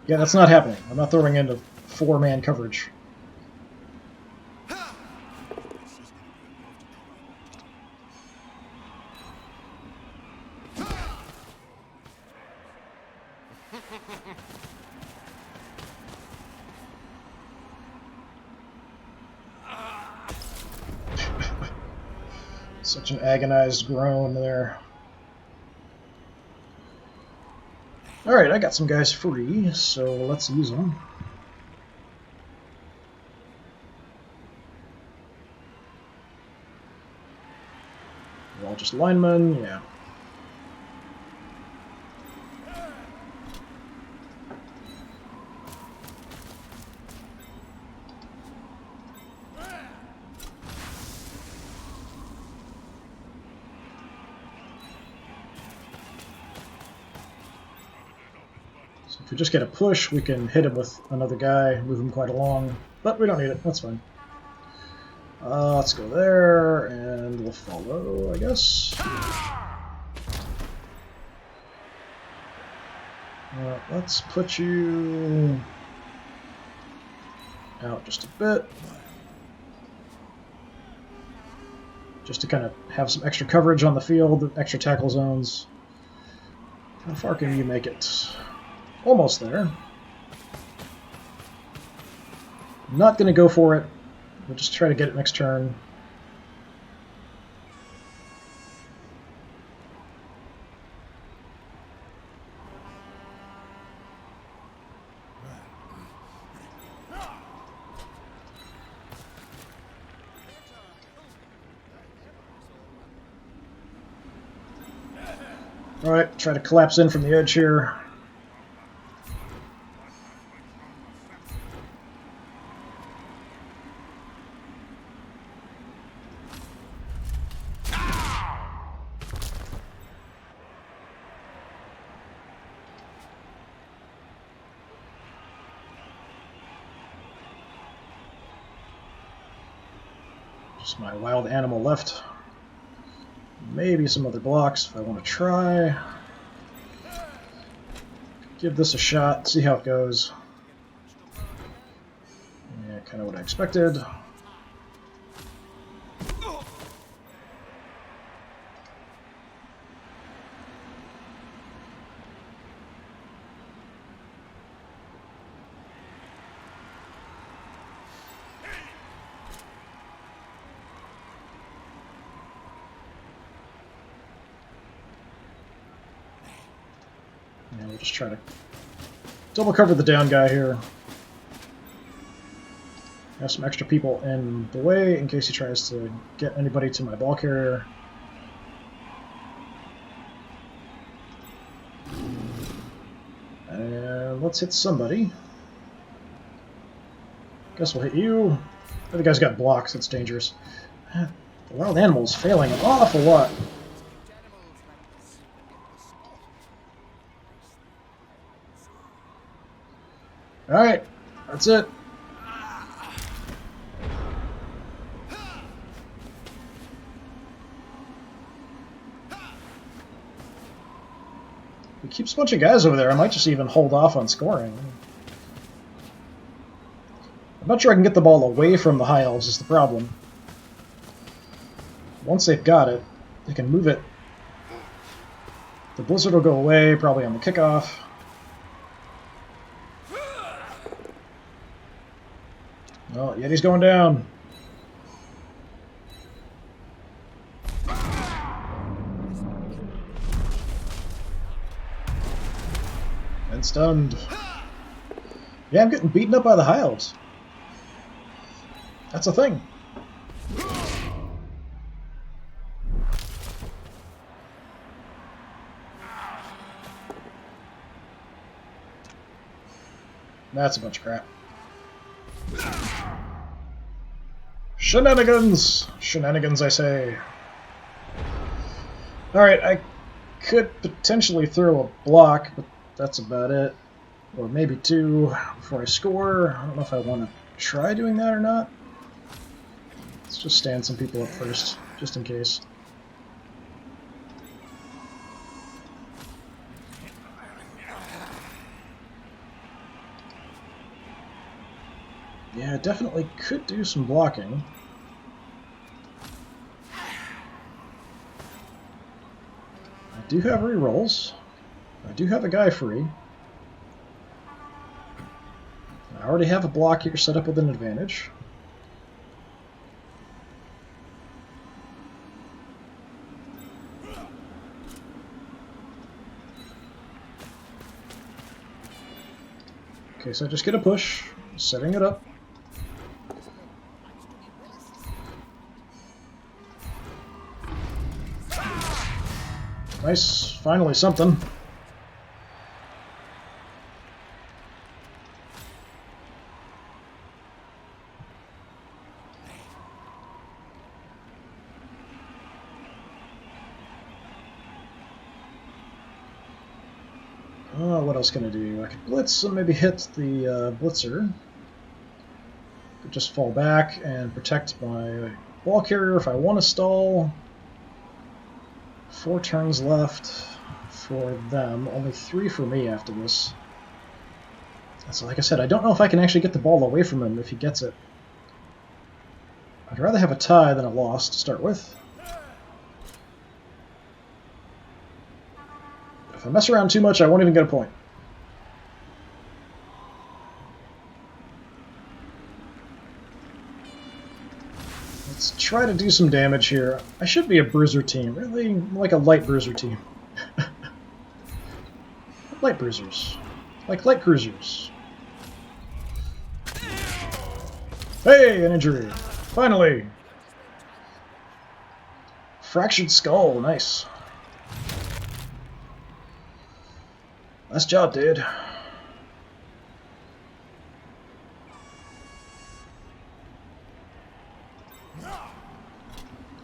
Yeah, that's not happening. I'm not throwing into four-man coverage. Such an agonized groan there. Alright, I got some guys free, so let's use them. They're all just linemen, yeah. If we just get a push, we can hit him with another guy, move him quite along, but we don't need it, that's fine. Let's go there, and we'll follow, I guess. Let's put you out just a bit. Just to kind of have some extra coverage on the field, extra tackle zones. How far can you make it? Almost there. I'm not going to go for it. We'll just try to get it next turn. Alright, try to collapse in from the edge here. Just my wild animal left. Maybe some other blocks if I want to try. Give this a shot, see how it goes. Yeah, kind of what I expected. And we'll just try to double cover the down guy here. Have some extra people in the way in case he tries to get anybody to my ball carrier. And let's hit somebody. Guess we'll hit you. The other guy's got blocks, it's dangerous. The wild animal's failing an awful lot. Alright, that's it. He keeps a bunch of guys over there. I might just even hold off on scoring. I'm not sure I can get the ball away from the High Elves is the problem. Once they've got it, they can move it. The blizzard will go away, probably on the kickoff. Oh, Yeti's going down. And stunned. Yeah, I'm getting beaten up by the High Elves. That's a thing. That's a bunch of crap. Shenanigans! Shenanigans, I say. Alright, I could potentially throw a block, but that's about it. Or maybe two before I score. I don't know if I want to try doing that or not. Let's just stand some people up first, just in case. Yeah, definitely could do some blocking. I do have rerolls. I do have a guy free. I already have a block here set up with an advantage. Okay, so I just get a push, setting it up. Nice, finally something. What else can I do? I could blitz and maybe hit the blitzer. Could just fall back and protect my ball carrier if I want to stall. 4 turns left for them, only 3 for me after this. So like I said, I don't know if I can actually get the ball away from him if he gets it. I'd rather have a tie than a loss to start with. If I mess around too much, I won't even get a point. Let's try to do some damage here. I should be a bruiser team, really like a light bruiser team. Light bruisers. Like light cruisers. Hey, an injury. Finally. Fractured skull, nice. Nice job, dude.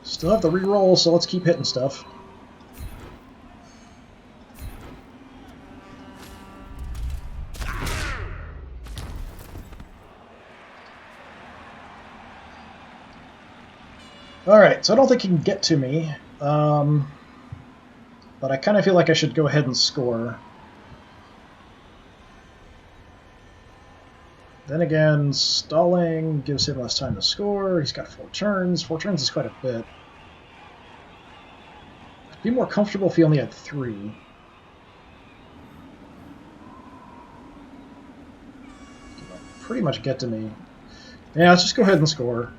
Still have the reroll, so let's keep hitting stuff. Alright, so I don't think he can get to me, but I kind of feel like I should go ahead and score. Then again, stalling gives him less time to score. He's got 4 turns. 4 turns is quite a bit. I'd be more comfortable if he only had 3. Pretty much get to me. Yeah, let's just go ahead and score.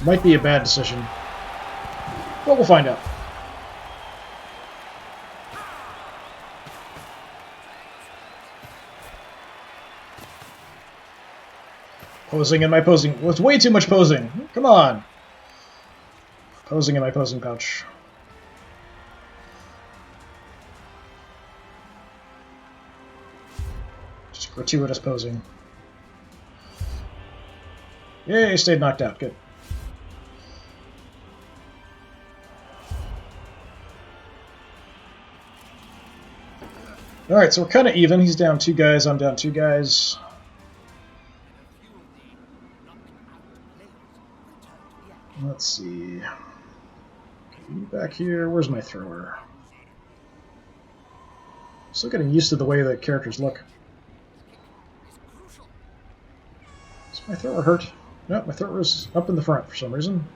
Might be a bad decision, but we'll find out. Posing in my posing. Well, it's way too much posing. Come on. Posing in my posing pouch. Just gratuitous posing. Yay, stayed knocked out. Good. Alright, so we're kind of even. He's down 2 guys, I'm down 2 guys. Let's see. Back here, where's my thrower? Still getting used to the way the characters look. Is my thrower hurt? No, my thrower is up in the front for some reason.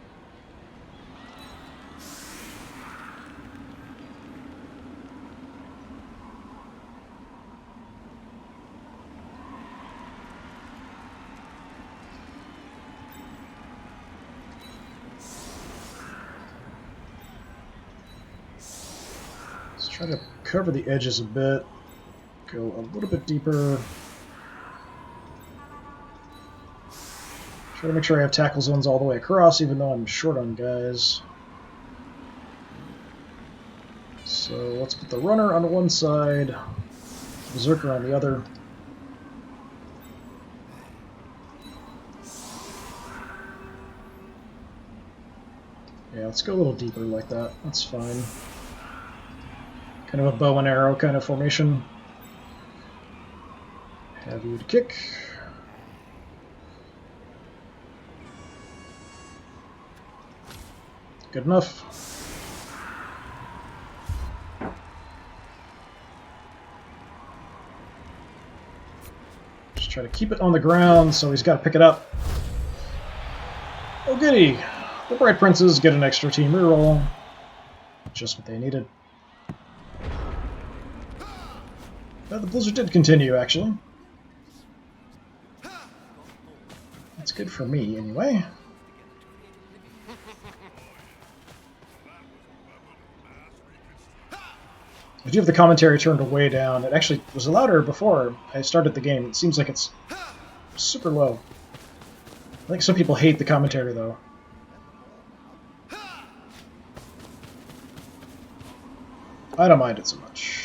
Try to cover the edges a bit, go a little bit deeper. Try to make sure I have tackle zones all the way across, even though I'm short on guys. So let's put the runner on one side, berserker on the other. Yeah, let's go a little deeper like that. That's fine. Kind of a bow and arrow kind of formation. Have you to kick. Good enough. Just try to keep it on the ground so he's got to pick it up. Oh goody! The Bright Princes get an extra team reroll. Just what they needed. The blizzard did continue, actually. That's good for me, anyway. I do have the commentary turned way down. It actually was louder before I started the game. It seems like it's super low. I think some people hate the commentary, though. I don't mind it so much.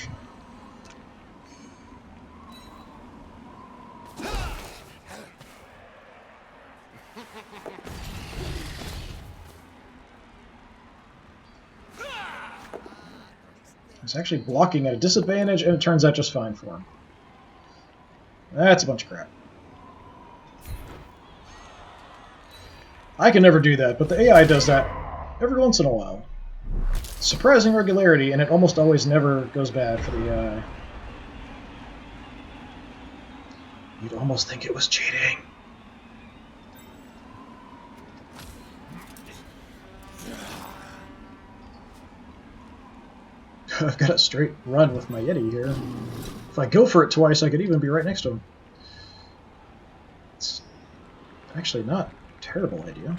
He's actually blocking at a disadvantage, and it turns out just fine for him. That's a bunch of crap. I can never do that, but the AI does that every once in a while. Surprising regularity, and it almost always never goes bad for the AI. You'd almost think it was cheating. I've got a straight run with my Yeti here. If I go for it twice, I could even be right next to him. It's actually not a terrible idea.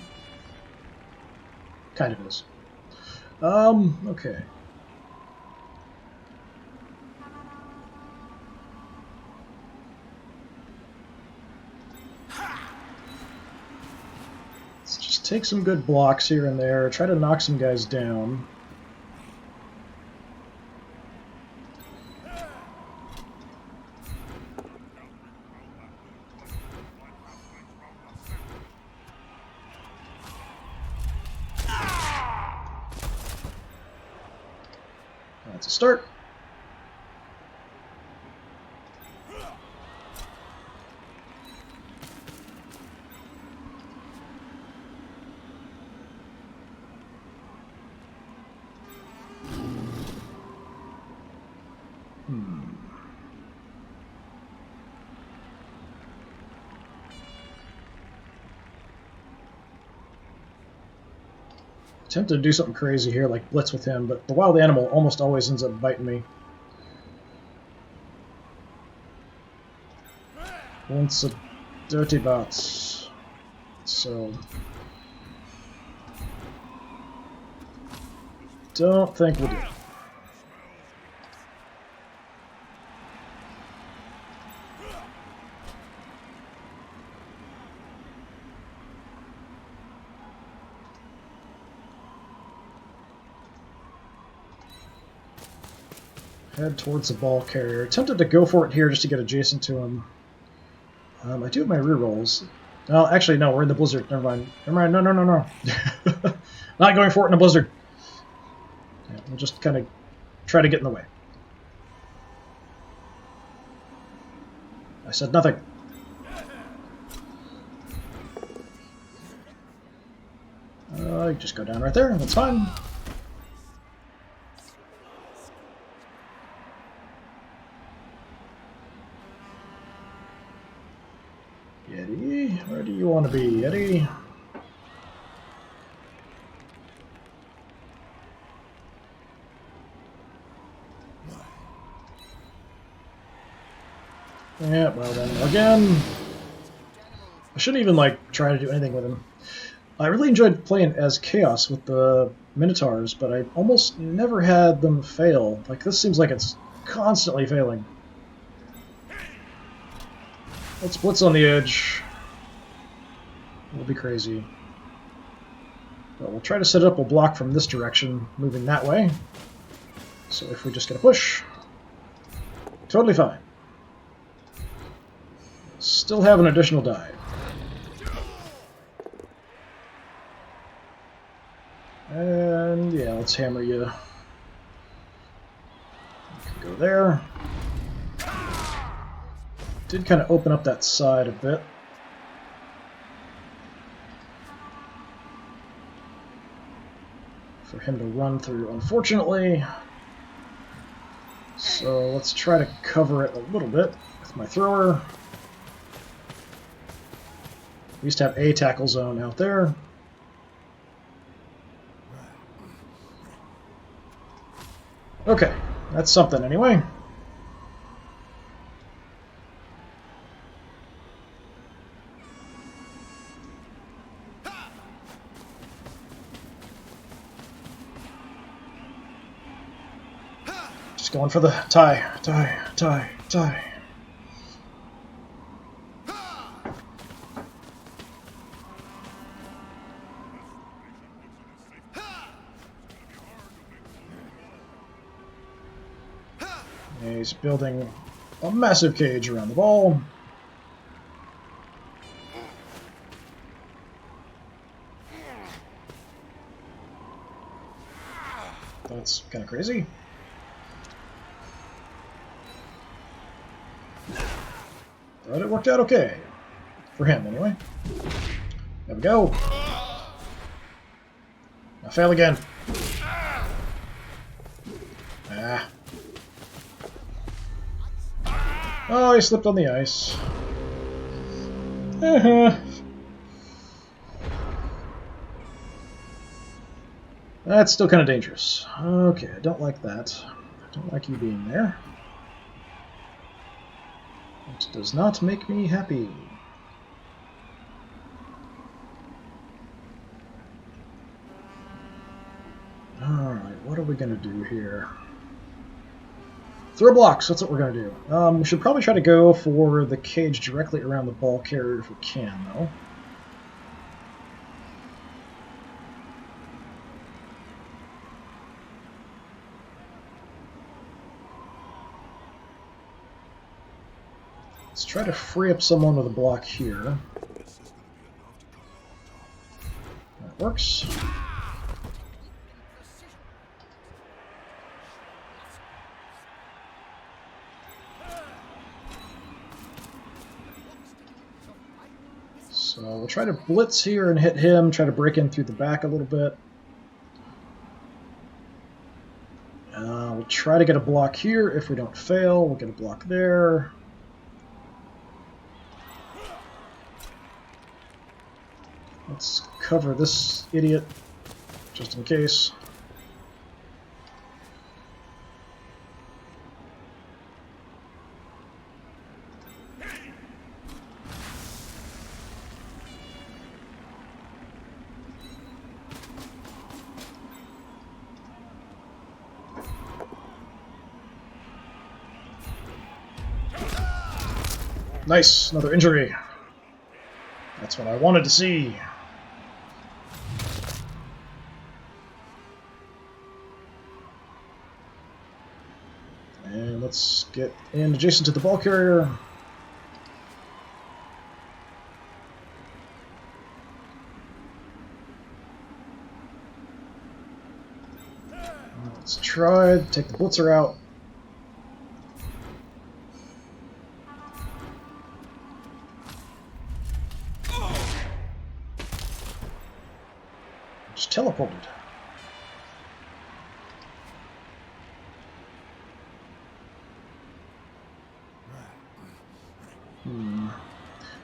Kind of is. Okay. Let's just take some good blocks here and there, try to knock some guys down. That's a start. Tempted to do something crazy here, like blitz with him, but the wild animal almost always ends up biting me. Once a dirty bots. So don't think we'll do it. Head towards the ball carrier. Tempted to go for it here just to get adjacent to him. I do have my rerolls. Oh, actually, no, we're in the blizzard. Never mind. Never mind. No, no, no, no. Not going for it in a blizzard. Yeah, we'll just kind of try to get in the way. I said nothing. Just go down right there. That's fine. Yeti, where do you want to be, Yeti? Yeah, well then, again, I shouldn't even, like, try to do anything with him. I really enjoyed playing as Chaos with the Minotaurs, but I almost never had them fail. Like, this seems like it's constantly failing. Let's blitz on the edge. It'll be crazy. But we'll try to set up a block from this direction, moving that way. So if we just get a push, totally fine. Still have an additional dive. And yeah, let's hammer you. You can go there. Did kind of open up that side a bit. For him to run through, unfortunately. So let's try to cover it a little bit with my thrower. We used to have a tackle zone out there. Okay, that's something anyway. Just going for the tie. He's building a massive cage around the ball. That's kind of crazy. But it worked out okay. For him, anyway. There we go. Now fail again. Ah. Oh, he slipped on the ice. That's still kind of dangerous. Okay, I don't like that. I don't like you being there. It does not make me happy. Alright, what are we going to do here? Throw blocks, that's what we're going to do. We should probably try to go for the cage directly around the ball carrier if we can, though. Let's try to free up someone with a block here. That works. So we'll try to blitz here and hit him, try to break in through the back a little bit. We'll try to get a block here. If we don't fail, we'll get a block there. Let's cover this idiot, just in case. Nice, another injury. That's what I wanted to see. get in adjacent to the ball carrier. Let's try to take the blitzer out. Just teleported.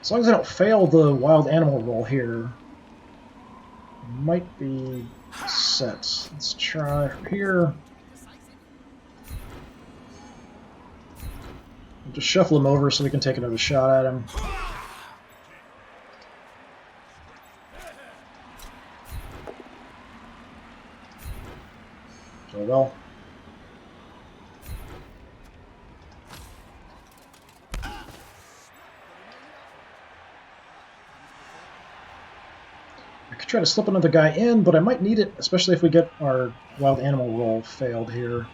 As long as I don't fail the wild animal roll here, might be set. Let's try from here. Just shuffle him over so we can take another shot at him. Oh well. I could try to slip another guy in, but I might need it, especially if we get our wild animal roll failed here.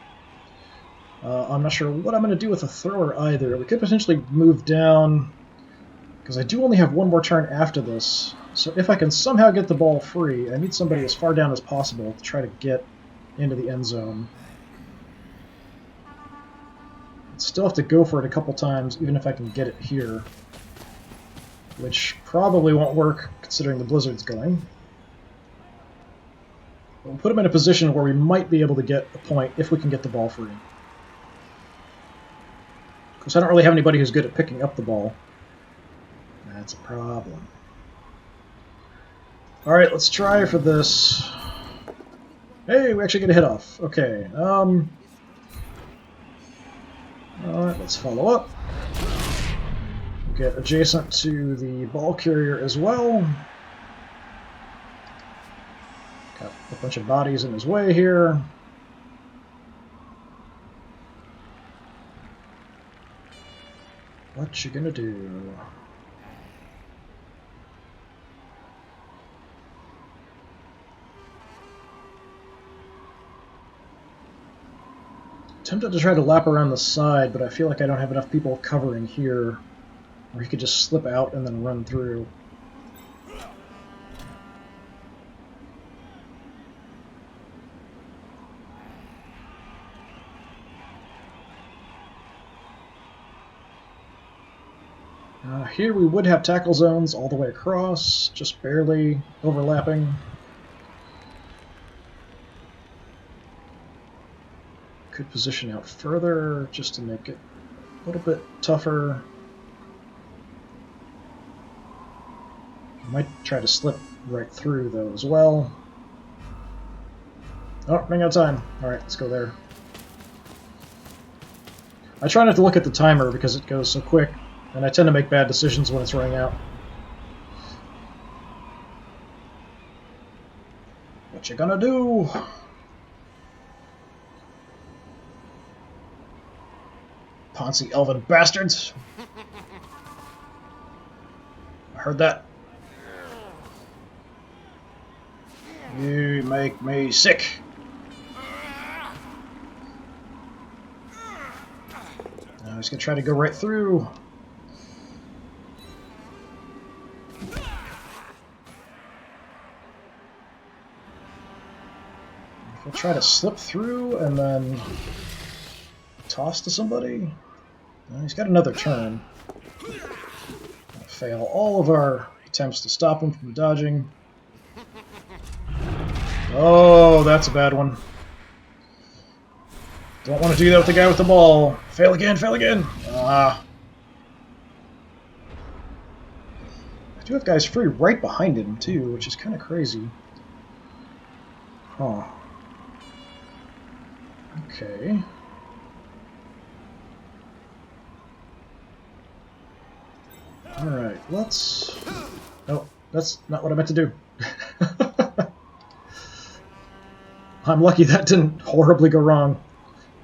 I'm not sure what I'm going to do with a thrower either. We could potentially move down, because I do only have one more turn after this. So if I can somehow get the ball free, I need somebody as far down as possible to try to get into the end zone. I'd still have to go for it a couple times, even if I can get it here. Which probably won't work, considering the blizzard's going. But we'll put him in a position where we might be able to get a point if we can get the ball free. Of course, I don't really have anybody who's good at picking up the ball. That's a problem. Alright, let's try for this. Hey, we actually get a hit off. Okay, alright, let's follow up. Get adjacent to the ball carrier as well. Got a bunch of bodies in his way here. What you gonna do? Tempted to try to lap around the side, but I feel like I don't have enough people covering here. Or he could just slip out and then run through. Here we would have tackle zones all the way across, just barely overlapping. Could position out further just to make it a little bit tougher. Might try to slip right through though as well. Oh, running out of time. Alright, let's go there. I try not to look at the timer because it goes so quick, and I tend to make bad decisions when it's running out. What you gonna do? Poncy elven bastards! I heard that. You make me sick. Now he's gonna try to go right through. We'll try to slip through and then toss to somebody. Well, he's got another turn. Fail all of our attempts to stop him from dodging. Oh, that's a bad one. Don't want to do that with the guy with the ball. Fail again, fail again. Ah. I do have guys free right behind him, too, which is kind of crazy. Huh. Okay. Alright, let's... Oh, that's not what I meant to do. I'm lucky that didn't horribly go wrong.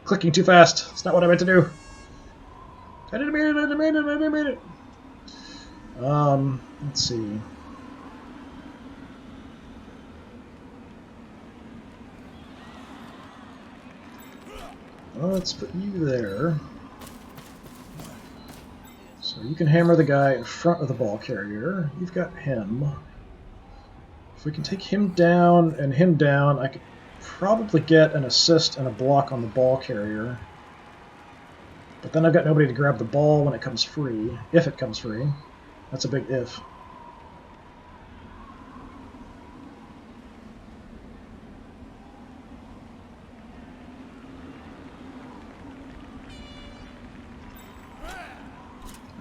Clicking too fast. It's not what I meant to do. I didn't mean it, I didn't mean it, I didn't mean it. Let's see. Well, let's put you there. You can hammer the guy in front of the ball carrier. You've got him. If we can take him down and him down, I could probably get an assist and a block on the ball carrier. But then I've got nobody to grab the ball when it comes free, if it comes free. That's a big if.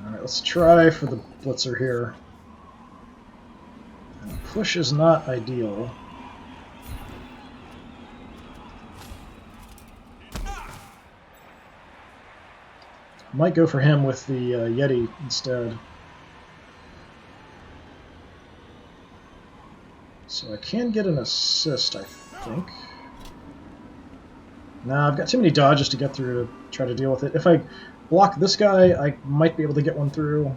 Alright, let's try for the blitzer here. Push is not ideal. Might go for him with the Yeti instead. So I can get an assist, I think. Nah, I've got too many dodges to get through to try to deal with it. If I block this guy, I might be able to get one through.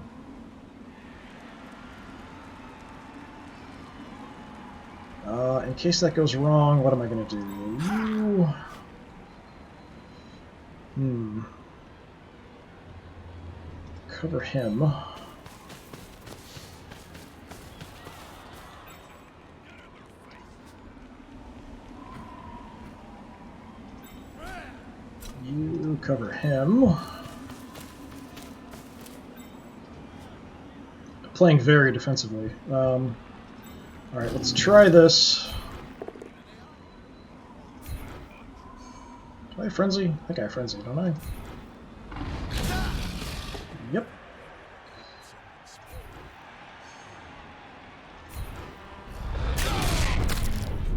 In case that goes wrong, what am I going to do? Cover him. You cover him. Playing very defensively. Alright, let's try this. Do I have Frenzy? I think I have Frenzy, don't I? Yep.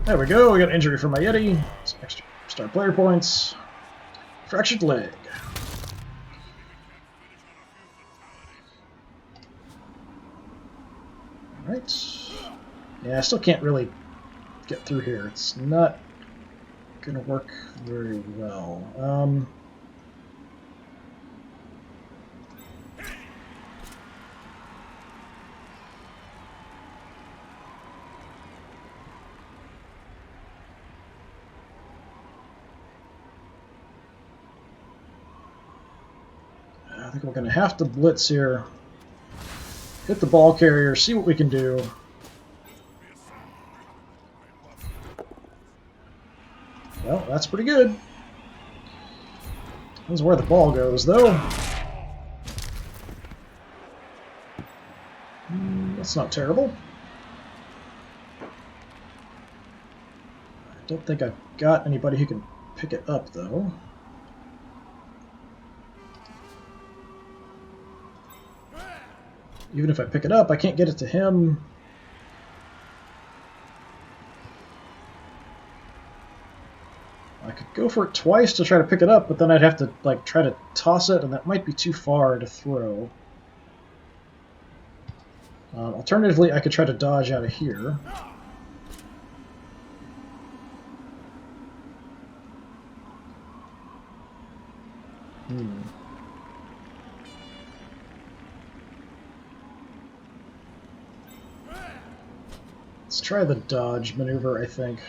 There we go, we got an injury from my Yeti. Some extra star player points. Fractured leg. Alright. Yeah, I still can't really get through here. It's not going to work very well. I think we're going to have to blitz here. Hit the ball carrier, see what we can do. Well, that's pretty good. Depends where the ball goes, though. That's not terrible. I don't think I've got anybody who can pick it up, though. Even if I pick it up, I can't get it to him. I could go for it twice to try to pick it up, but then I'd have to like try to toss it, and that might be too far to throw. Alternatively, I could try to dodge out of here. Let's try the dodge maneuver, I think.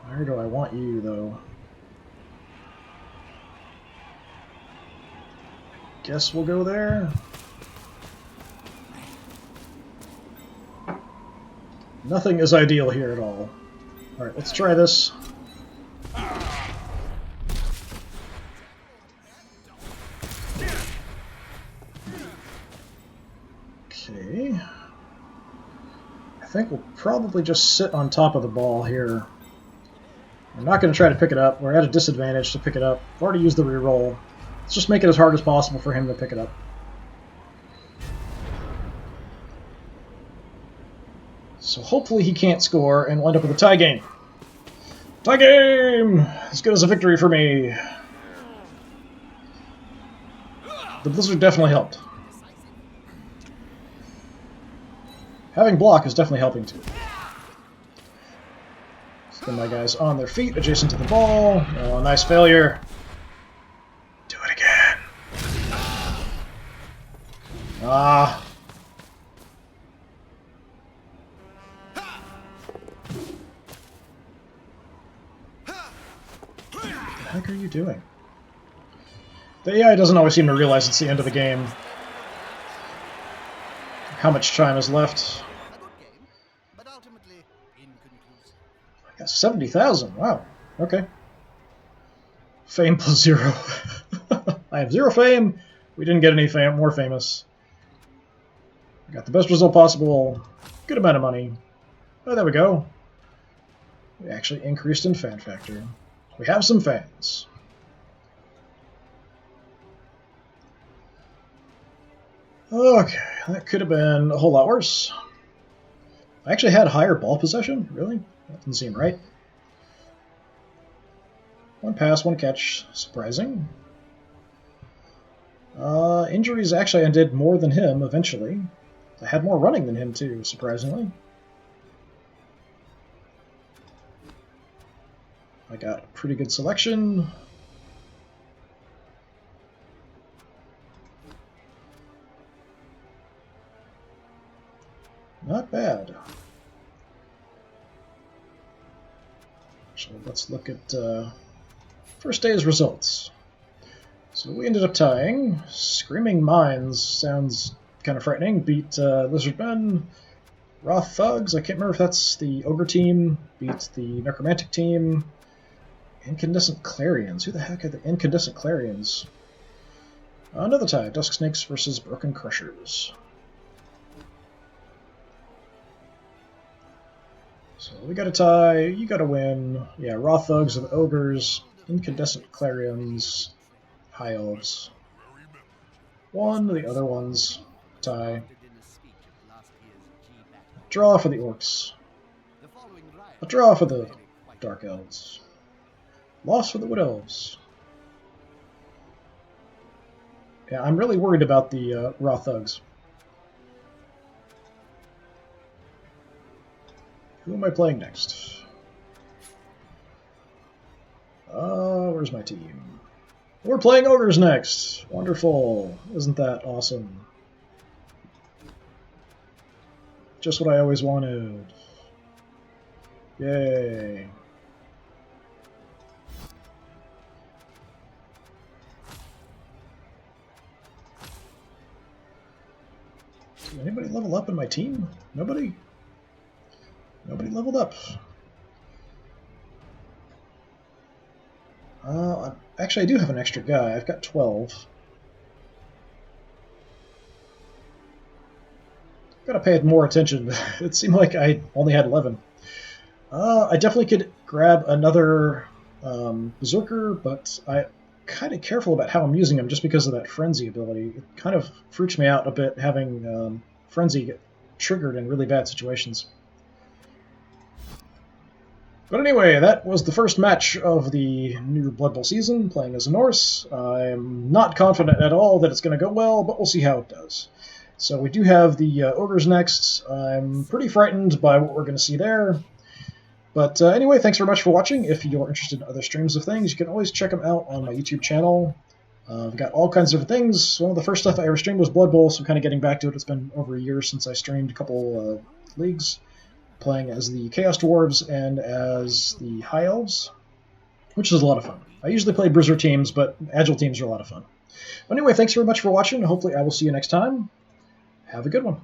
Where do I want you, though? Guess we'll go there. Nothing is ideal here at all. Alright, let's try this. Okay. I think we'll probably just sit on top of the ball here. I'm not going to try to pick it up. We're at a disadvantage to pick it up. I've already used the reroll. Let's just make it as hard as possible for him to pick it up. So hopefully he can't score and we'll end up with a tie game. Tie game! As good as a victory for me. The blizzard definitely helped. Having block is definitely helping too. Get my guys on their feet, adjacent to the ball. Oh, nice failure. Do it again. Ah. heck are you doing? The AI doesn't always seem to realize it's the end of the game. How much time is left? I got 70,000. Wow. Okay. Fame plus 0. I have 0 fame. We didn't get any more famous. I got the best result possible. Good amount of money. Oh, there we go. We actually increased in fan factor. We have some fans. Okay, that could have been a whole lot worse. I actually had higher ball possession? Really? That didn't seem right. 1 pass, 1 catch. Surprising. Injuries, actually, I did more than him eventually. I had more running than him, too, surprisingly. I got a pretty good selection. Not bad. So let's look at first day's results. So we ended up tying. Screaming Mines sounds kind of frightening. Beat Lizardmen. Raw Thugs, I can't remember if that's the Ogre team. Beat the Necromantic team. Incandescent Clarions. Who the heck are the Incandescent Clarions? Another tie. Dusk Snakes versus Broken Crushers. So we got a tie, you got a win. Yeah, Raw Thugs and Ogres, Incandescent Clarions, High Elves. Won, the other ones, tie. Draw for the Orcs. A draw for the Dark Elves. Loss for the Wood Elves. Yeah, I'm really worried about the Raw Thugs. Who am I playing next? Where's my team? We're playing Ogres next! Wonderful! Isn't that awesome? Just what I always wanted. Yay! Did anybody level up in my team? Nobody? Nobody leveled up. Actually, I do have an extra guy. I've got 12. Gotta pay more attention. It seemed like I only had 11. I definitely could grab another Berserker, but I'm kind of careful about how I'm using him just because of that Frenzy ability. It kind of freaks me out a bit having Frenzy get triggered in really bad situations. But anyway, that was the first match of the new Blood Bowl season, playing as a Norse. I'm not confident at all that it's going to go well, but we'll see how it does. So we do have the Ogres next. I'm pretty frightened by what we're going to see there. But anyway, thanks very much for watching. If you're interested in other streams of things, you can always check them out on my YouTube channel. I've got all kinds of different things. One of the first stuff I ever streamed was Blood Bowl, so I'm kind of getting back to it. It's been over a year since I streamed a couple leagues, playing as the Chaos Dwarves and as the High Elves, which is a lot of fun. I usually play Bruiser teams, but Agile teams are a lot of fun. Anyway, thanks very much for watching. Hopefully I will see you next time. Have a good one.